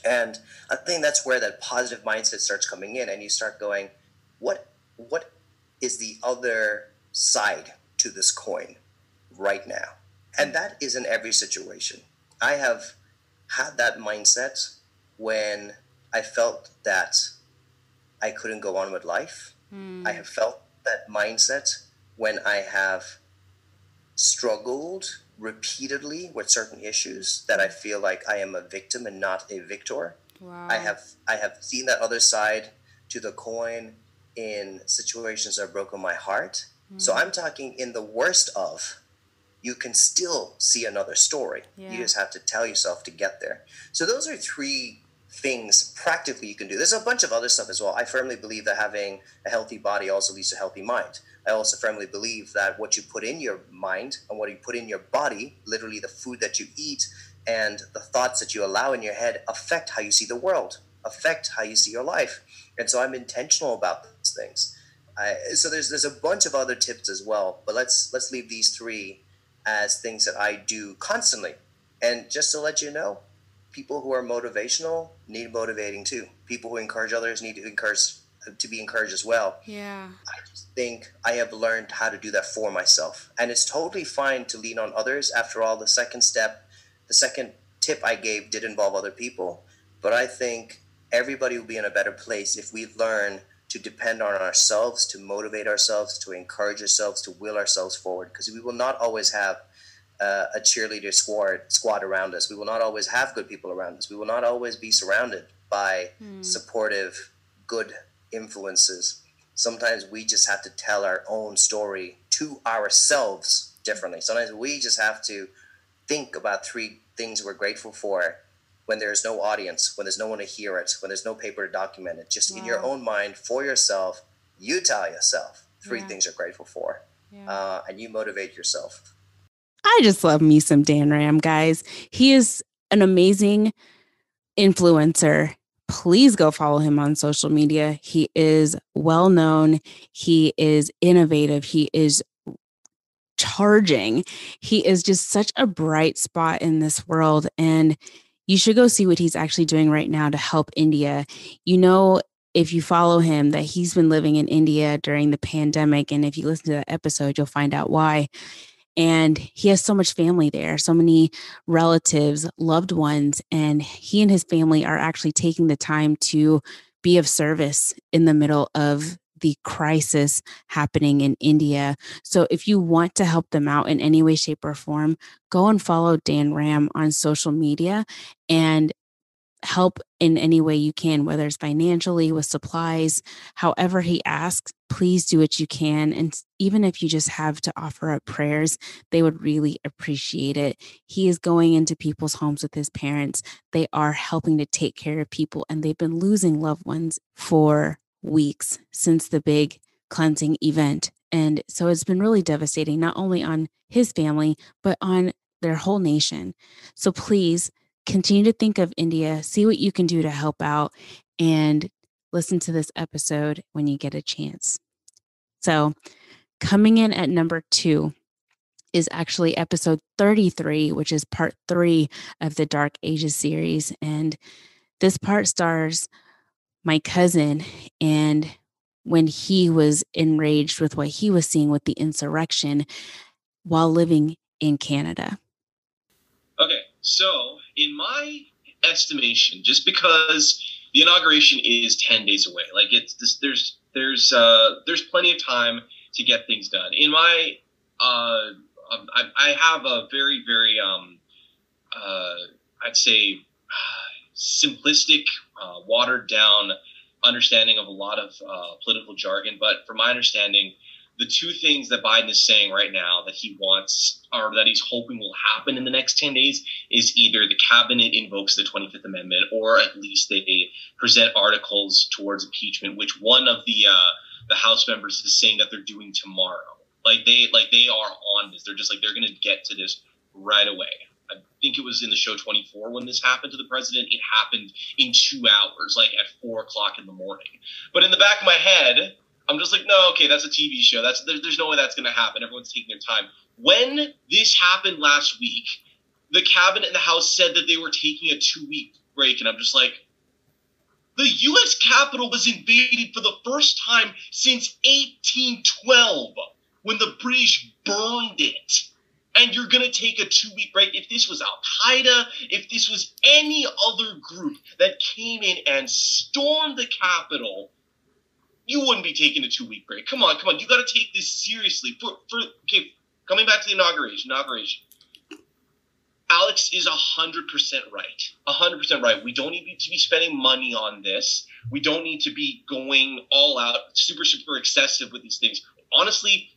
And I think that's where that positive mindset starts coming in, and you start going, what is the other side to this coin right now? And that is in every situation. I have had that mindset when I felt that I couldn't go on with life. I have felt that mindset when I have struggled repeatedly with certain issues that I feel like I am a victim and not a victor. Wow. I have seen that other side to the coin in situations that have broken my heart. So I'm talking in the worst of, you can still see another story. You just have to tell yourself to get there. So those are three things practically you can do. There's a bunch of other stuff as well. I firmly believe that having a healthy body also leads to a healthy mind. I also firmly believe that what you put in your mind and what you put in your body, literally the food that you eat and the thoughts that you allow in your head, affect how you see the world, affect how you see your life. And so I'm intentional about those things. So there's a bunch of other tips as well, but let's leave these three as things that I do constantly. And just to let you know, people who are motivational need motivating too. People who encourage others need to be encouraged as well. Yeah. I just think I have learned how to do that for myself. And it's totally fine to lean on others. After all, the second tip I gave did involve other people. But I think everybody will be in a better place if we learn to depend on ourselves, to motivate ourselves, to encourage ourselves, to will ourselves forward. Because we will not always have a cheerleader squad around us. We will not always have good people around us. We will not always be surrounded by supportive, good influences. Sometimes we just have to tell our own story to ourselves differently. Sometimes we just have to think about three things we're grateful for when there's no audience, when there's no one to hear it, when there's no paper to document it. Just in your own mind, for yourself, you tell yourself three things you're grateful for, and you motivate yourself. I just love me some Dan Ram, guys. He is an amazing influencer. Please go follow him on social media. He is well known. He is innovative. He is charging. He is just such a bright spot in this world. And you should go see what he's actually doing right now to help India. You know, if you follow him, that he's been living in India during the pandemic. And if you listen to that episode, you'll find out why. And he has so much family there, so many relatives, loved ones. And he and his family are actually taking the time to be of service in the middle of the crisis happening in India. So if you want to help them out in any way, shape, or form, go and follow Dan Ram on social media and help in any way you can, whether it's financially, with supplies, however he asks, please do what you can. And even if you just have to offer up prayers, they would really appreciate it. He is going into people's homes with his parents. They are helping to take care of people, and they've been losing loved ones for weeks since the big cleansing event. And so it's been really devastating, not only on his family, but on their whole nation. So please, continue to think of India, see what you can do to help out, and listen to this episode when you get a chance. So coming in at number 2 is actually episode 33, which is part 3 of the Dark Ages series. And this part stars my cousin, and when he was enraged with what he was seeing with the insurrection while living in Canada. Okay, so in my estimation, just because the inauguration is 10 days away, like there's plenty of time to get things done. In my, I have a very, very, I'd say, simplistic, watered down understanding of a lot of political jargon. But from my understanding, the two things that Biden is saying right now that he wants, or that he's hoping will happen in the next 10 days, is either the cabinet invokes the 25th Amendment, or at least they present articles towards impeachment, which one of the House members is saying that they're doing tomorrow. Like they are on this. They're just like, they're going to get to this right away. I think it was in the show 24 when this happened to the president. It happened in 2 hours, like at 4 o'clock in the morning. But in the back of my head, I'm just like, no, okay, that's a TV show. There's no way that's going to happen. Everyone's taking their time. When this happened last week, the cabinet and the House said that they were taking a 2-week break, and I'm just like, the U.S. Capitol was invaded for the first time since 1812, when the British burned it. And you're going to take a 2-week break. If this was Al-Qaeda, if this was any other group that came in and stormed the Capitol, you wouldn't be taking a 2-week break. Come on. You got to take this seriously. Okay, coming back to the inauguration. Alex is 100% right. 100% right. We don't need to be spending money on this. We don't need to be going all out, super, super excessive with these things. Honestly,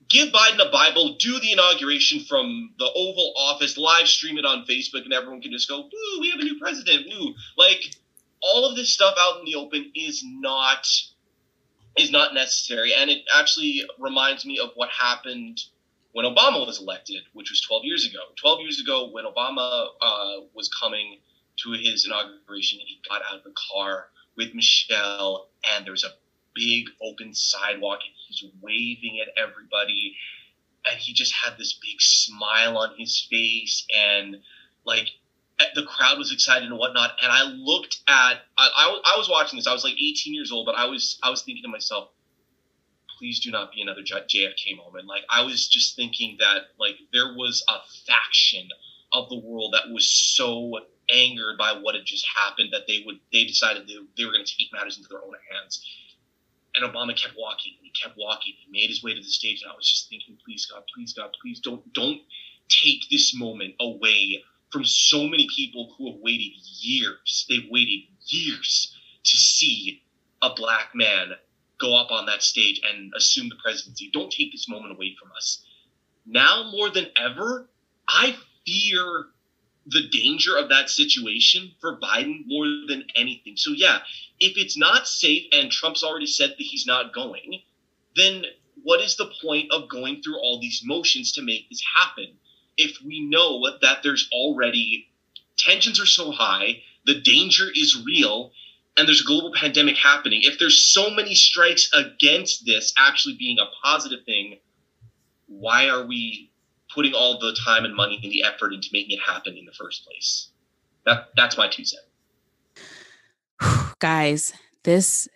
give Biden a Bible, do the inauguration from the Oval Office, live stream it on Facebook, and everyone can just go, woo, we have a new president, woo. Like, all of this stuff out in the open is not necessary. And it actually reminds me of what happened when Obama was elected, which was 12 years ago. 12 years ago, when Obama was coming to his inauguration, and he got out of the car with Michelle, and there was a big open sidewalk, and he's waving at everybody, and he just had this big smile on his face, and like the crowd was excited and whatnot. And I looked at, I was watching this. I was like 18 years old, but I was thinking to myself, please do not be another JFK moment. Like, I was just thinking that like there was a faction of the world that was so angered by what had just happened that they decided they were going to take matters into their own hands. And Obama kept walking. He kept walking. He made his way to the stage, and I was just thinking, please God, please don't take this moment away from so many people who have waited years. They've waited years to see a black man go up on that stage and assume the presidency. Don't take this moment away from us. Now more than ever, I fear the danger of that situation for Biden more than anything. So yeah, if it's not safe and Trump's already said that he's not going, then what is the point of going through all these motions to make this happen? If we know that there's already tensions are so high, the danger is real, and there's a global pandemic happening. If there's so many strikes against this actually being a positive thing, why are we putting all the time and money and the effort into making it happen in the first place? That's my 2 cents. Guys, this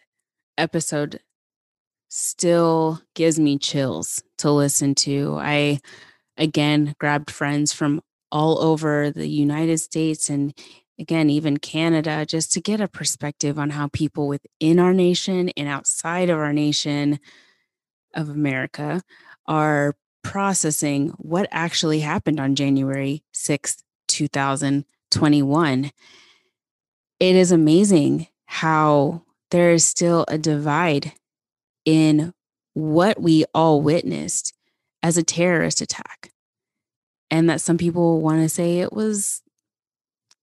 episode still gives me chills to listen to. I, again, grabbed friends from all over the United States and, again, even Canada, just to get a perspective on how people within our nation and outside of our nation of America are processing what actually happened on January 6th, 2021. It is amazing how there is still a divide in what we all witnessed as a terrorist attack. And that some people want to say it was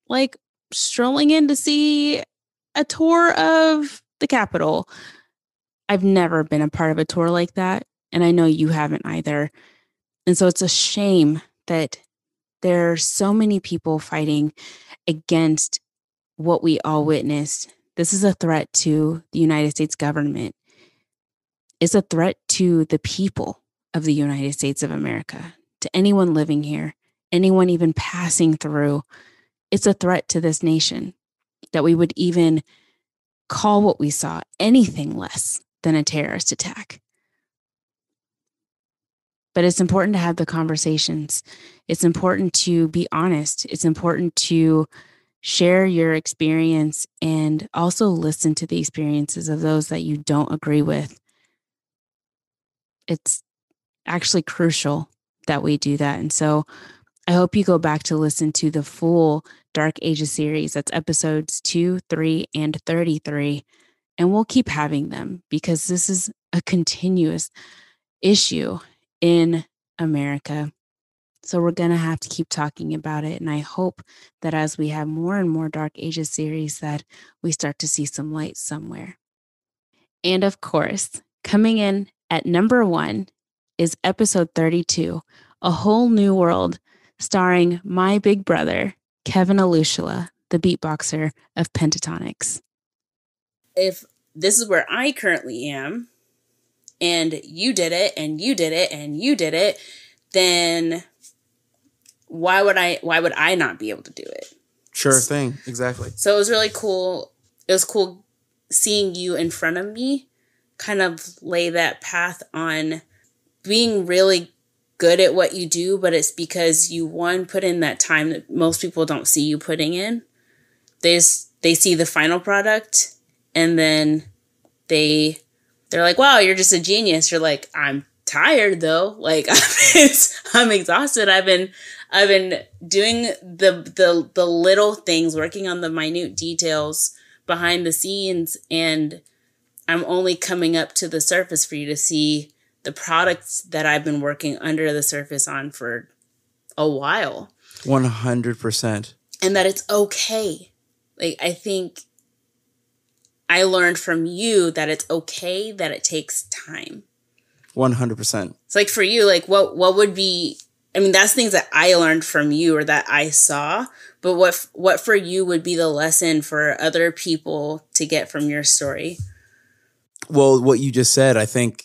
like strolling in to see a tour of the Capitol. I've never been a part of a tour like that, and I know you haven't either. And so it's a shame that there are so many people fighting against what we all witnessed. This is a threat to the United States government. It's a threat to the people of the United States of America, to anyone living here, anyone even passing through. It's a threat to this nation that we would even call what we saw anything less than a terrorist attack. But it's important to have the conversations. It's important to be honest. It's important to share your experience and also listen to the experiences of those that you don't agree with. It's actually crucial that we do that. And so I hope you go back to listen to the full Dark Ages series. That's episodes 2, 3, and 33. And we'll keep having them because this is a continuous issue in America. So we're going to have to keep talking about it. And I hope that as we have more and more Dark Ages series, that we start to see some light somewhere. And of course, coming in at number 1 is episode 32, A Whole New World, starring my big brother, Kevin Alushula, the beatboxer of Pentatonics. If this is where I currently am, and you did it and you did it and you did it, then why would I not be able to do it? Sure thing. Exactly. So it was really cool. It was cool seeing you in front of me kind of lay that path on being really good at what you do, but it's because you, one, put in that time that most people don't see you putting in. They see the final product, and then they're like, wow, you're just a genius. You're like, I'm tired though. Like I'm exhausted. I've been doing the little things, working on the minute details behind the scenes, and I'm only coming up to the surface for you to see the products that I've been working under the surface on for a while. 100%. And that it's okay. Like, I think I learned from you that it's okay that it takes time. 100%. It's like for you, like what would be, I mean, that's things that I learned from you or that I saw, but what for you would be the lesson for other people to get from your story? Well, what you just said, I think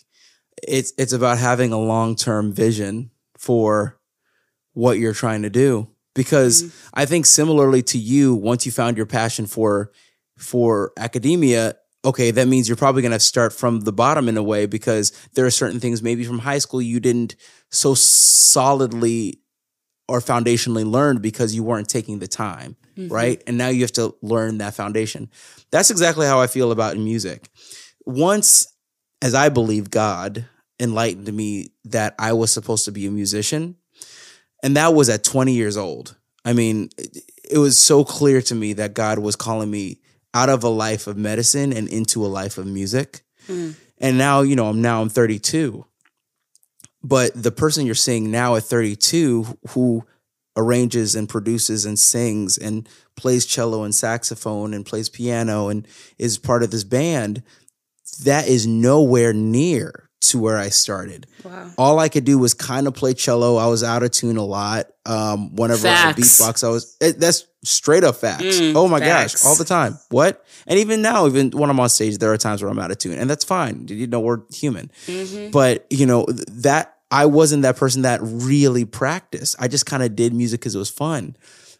it's about having a long-term vision for what you're trying to do. Because I think similarly to you, once you found your passion for academia, okay, that means you're probably going to start from the bottom in a way, because there are certain things maybe from high school you didn't so solidly or foundationally learn because you weren't taking the time, right? And now you have to learn that foundation. That's exactly how I feel about music. Once, as I believe, God enlightened me that I was supposed to be a musician, and that was at 20 years old. I mean, it was so clear to me that God was calling me out of a life of medicine and into a life of music. And now, I'm 32. But the person you're seeing now at 32 who arranges and produces and sings and plays cello and saxophone and plays piano and is part of this band, that is nowhere near to where I started. Wow. All I could do was kind of play cello. I was out of tune a lot. Whenever I beatbox, that's straight up facts. Oh my gosh, all the time. What? And even now, even when I'm on stage, there are times where I'm out of tune, and that's fine. We're human. But that I wasn't that person that really practiced. I just kind of did music because it was fun.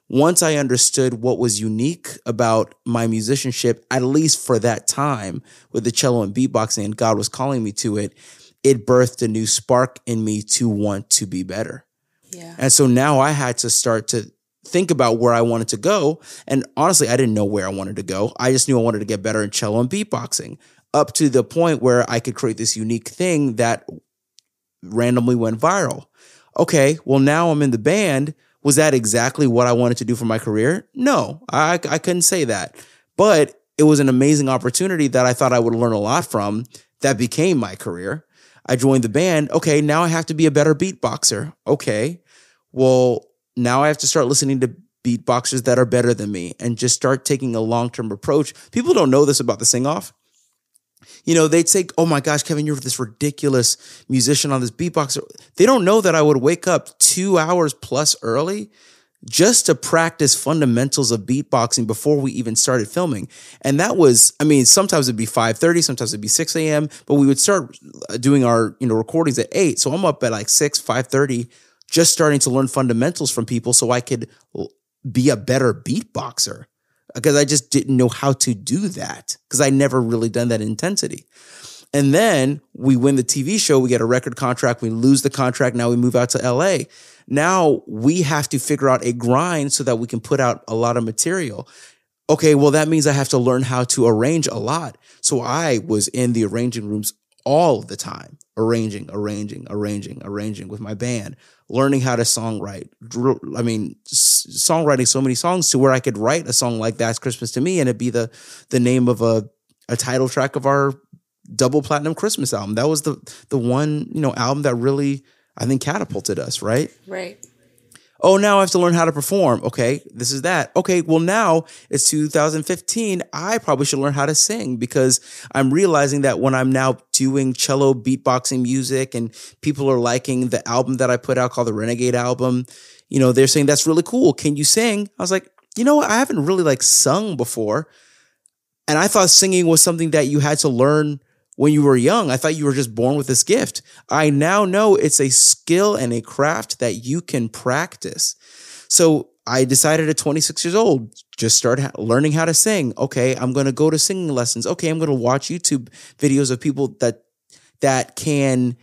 Once I understood what was unique about my musicianship, at least for that time with the cello and beatboxing, and God was calling me to it, it birthed a new spark in me to want to be better. Yeah. And so now I had to start to think about where I wanted to go. And honestly, I didn't know where I wanted to go. I just knew I wanted to get better in cello and beatboxing, up to the point where I could create this unique thing that randomly went viral. Okay, well, now I'm in the band. Was that exactly what I wanted to do for my career? No, I couldn't say that. But it was an amazing opportunity that I thought I would learn a lot from that became my career. I joined the band. Okay, now I have to be a better beatboxer. Okay, well, now I have to start listening to beatboxers that are better than me and just start taking a long-term approach. People don't know this about the sing-off. They'd say, oh my gosh, Kevin, you're this ridiculous musician on this beatboxer. They don't know that I would wake up 2 hours plus early just to practice fundamentals of beatboxing before we even started filming. And that was, sometimes it'd be 5:30, sometimes it'd be 6 a.m., but we would start doing our, recordings at 8. So I'm up at like 5:30, just starting to learn fundamentals from people so I could be a better beatboxer, because I just didn't know how to do that because I never really done that intensity. And then we win the TV show, we get a record contract, we lose the contract, now we move out to LA. Now we have to figure out a grind so that we can put out a lot of material. Okay, well, that means I have to learn how to arrange a lot. So I was in the arranging rooms all the time, arranging with my band, learning how to songwrite. Songwriting so many songs to where I could write a song like That's Christmas to Me, and it'd be the name of a title track of our double platinum Christmas album. That was the one, album that really, I think, catapulted us, right? Right. Oh, now I have to learn how to perform. Okay, this is that. Okay, well, now it's 2015. I probably should learn how to sing, because I'm realizing that when I'm now doing cello beatboxing music and people are liking the album that I put out called the Renegade album, they're saying, that's really cool. Can you sing? I was like, I haven't really sung before. And I thought singing was something that you had to learn when you were young. I thought you were just born with this gift. I now know it's a skill and a craft that you can practice. So I decided at 26 years old, just start learning how to sing. Okay, I'm going to go to singing lessons. Okay, I'm going to watch YouTube videos of people that can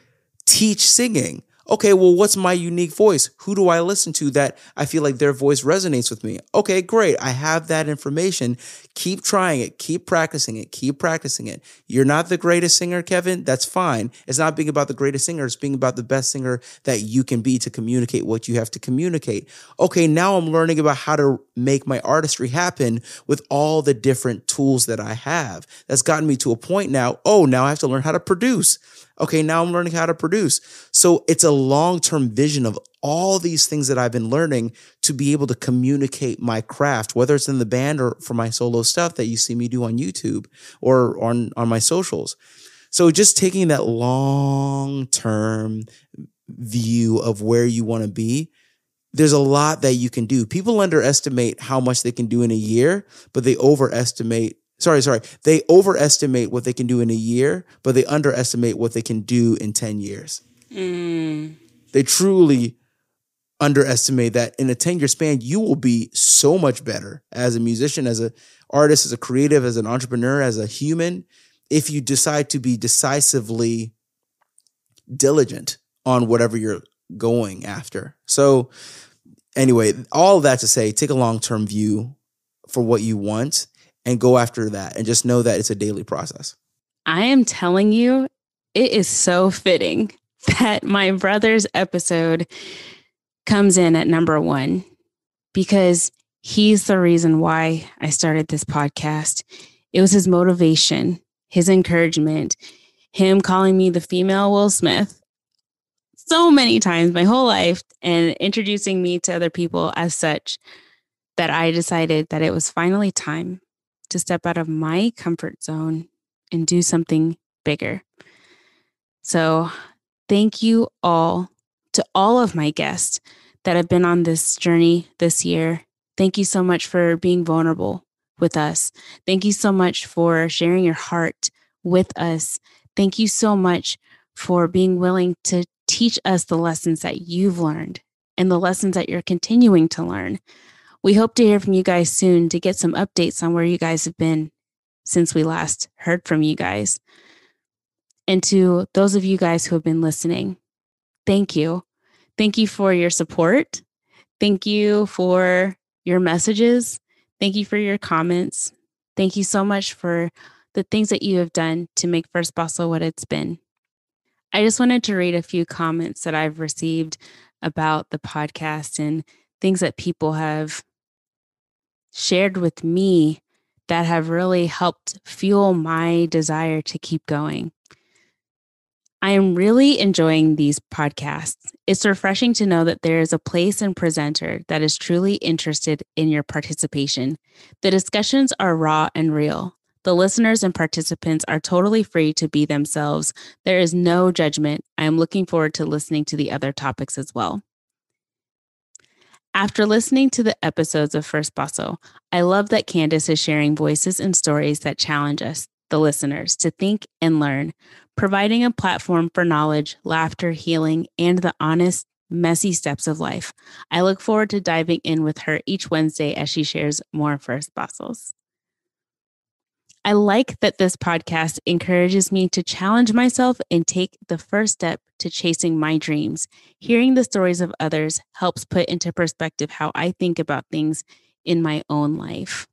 teach singing. Okay, well, what's my unique voice? Who do I listen to that I feel like their voice resonates with me? Okay, great. I have that information. Keep trying it. Keep practicing it. Keep practicing it. You're not the greatest singer, Kevin. That's fine. It's not being about the greatest singer. It's being about the best singer that you can be to communicate what you have to communicate. Okay, now I'm learning about how to make my artistry happen with all the different tools that I have. That's gotten me to a point now. Oh, now I have to learn how to produce. Okay, now I'm learning how to produce. So it's a long-term vision of all these things that I've been learning to be able to communicate my craft, whether it's in the band or for my solo stuff that you see me do on YouTube or on my socials. So just taking that long-term view of where you want to be, there's a lot that you can do. People underestimate how much they can do in a year, but they overestimate They overestimate what they can do in a year, but they underestimate what they can do in 10 years. They truly underestimate that in a 10-year span, you will be so much better as a musician, as an artist, as a creative, as an entrepreneur, as a human, if you decide to be decisively diligent on whatever you're going after. So anyway, all that to say, take a long-term view for what you want and go after that, and just know that it's a daily process. I am telling you, it is so fitting that my brother's episode comes in at number 1, because he's the reason why I started this podcast. It was his motivation, his encouragement, him calling me the female Will Smith so many times my whole life and introducing me to other people as such, that I decided that it was finally time to step out of my comfort zone and do something bigger. So thank you all to all of my guests that have been on this journey this year. Thank you so much for being vulnerable with us. Thank you so much for sharing your heart with us. Thank you so much for being willing to teach us the lessons that you've learned and the lessons that you're continuing to learn. We hope to hear from you guys soon to get some updates on where you guys have been since we last heard from you guys. And to those of you guys who have been listening, thank you. Thank you for your support. Thank you for your messages. Thank you for your comments. Thank you so much for the things that you have done to make First Bosso what it's been. I just wanted to read a few comments that I've received about the podcast and things that people have shared with me that have really helped fuel my desire to keep going. I am really enjoying these podcasts. It's refreshing to know that there is a place and presenter that is truly interested in your participation. The discussions are raw and real. The listeners and participants are totally free to be themselves. There is no judgment. I am looking forward to listening to the other topics as well. After listening to the episodes of First Bosso, I love that Candace is sharing voices and stories that challenge us, the listeners, to think and learn, providing a platform for knowledge, laughter, healing, and the honest, messy steps of life. I look forward to diving in with her each Wednesday as she shares more First Bossos. I like that this podcast encourages me to challenge myself and take the first step to chasing my dreams. Hearing the stories of others helps put into perspective how I think about things in my own life.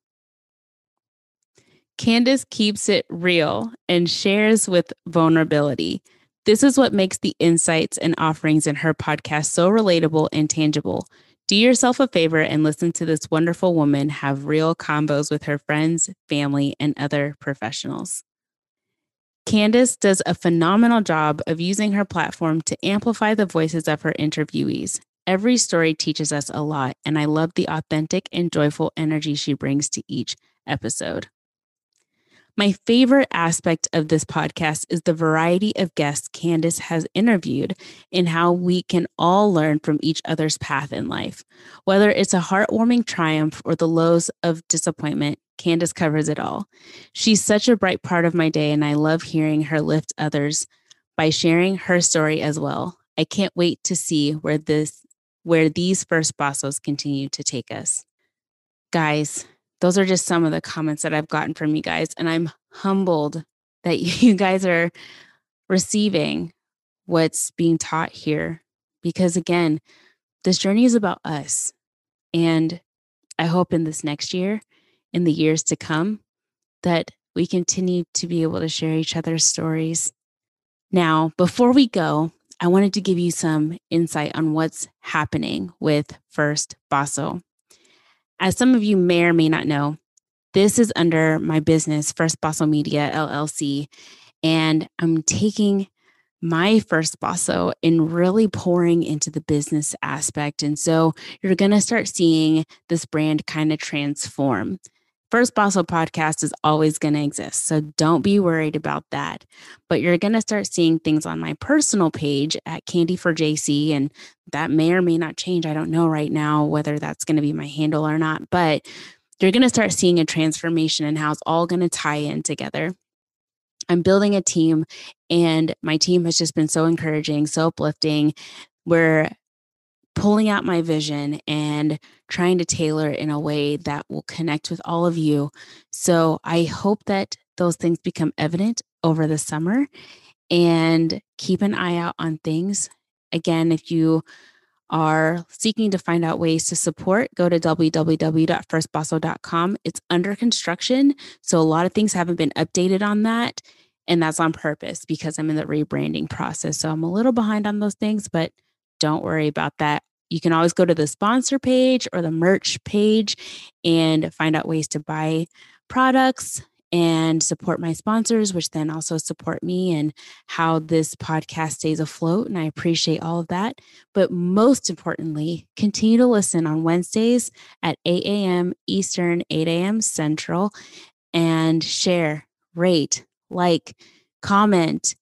Candace keeps it real and shares with vulnerability. This is what makes the insights and offerings in her podcast so relatable and tangible. Do yourself a favor and listen to this wonderful woman have real combos with her friends, family, and other professionals. Candace does a phenomenal job of using her platform to amplify the voices of her interviewees. Every story teaches us a lot, and I love the authentic and joyful energy she brings to each episode. My favorite aspect of this podcast is the variety of guests Candace has interviewed and how we can all learn from each other's path in life. Whether it's a heartwarming triumph or the lows of disappointment, Candace covers it all. She's such a bright part of my day, and I love hearing her lift others by sharing her story as well. I can't wait to see where these first Bossos continue to take us. Guys, those are just some of the comments that I've gotten from you guys, and I'm humbled that you guys are receiving what's being taught here, because again, this journey is about us. And I hope in this next year, in the years to come, that we continue to be able to share each other's stories. Now, before we go, I wanted to give you some insight on what's happening with First Basso. As some of you may or may not know, this is under my business, First Basso Media, LLC, and I'm taking my First Basso and really pouring into the business aspect. And so you're going to start seeing this brand kind of transform. First Basso podcast is always going to exist, so don't be worried about that. But you're going to start seeing things on my personal page at Candy for JC, and that may or may not change. I don't know right now whether that's going to be my handle or not, but you're going to start seeing a transformation in how it's all going to tie in together. I'm building a team, and my team has just been so encouraging, so uplifting. We're pulling out my vision and trying to tailor it in a way that will connect with all of you. So I hope that those things become evident over the summer, and keep an eye out on things. Again, if you are seeking to find out ways to support, go to www.firstbasso.com. It's under construction, so a lot of things haven't been updated on that, and that's on purpose because I'm in the rebranding process. So I'm a little behind on those things, but don't worry about that. You can always go to the sponsor page or the merch page and find out ways to buy products and support my sponsors, which then also support me and how this podcast stays afloat. And I appreciate all of that. But most importantly, continue to listen on Wednesdays at 8 a.m. Eastern, 8 a.m. Central, and share, rate, like, comment.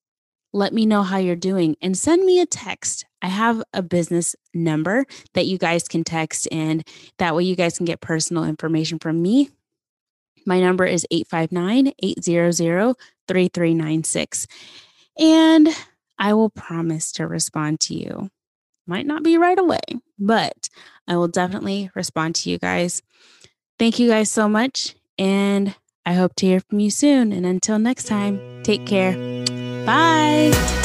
Let me know how you're doing and send me a text. I have a business number that you guys can text, and that way you guys can get personal information from me. My number is 859-800-3396. And I will promise to respond to you. Might not be right away, but I will definitely respond to you guys. Thank you guys so much, and I hope to hear from you soon. And until next time, take care. Bye.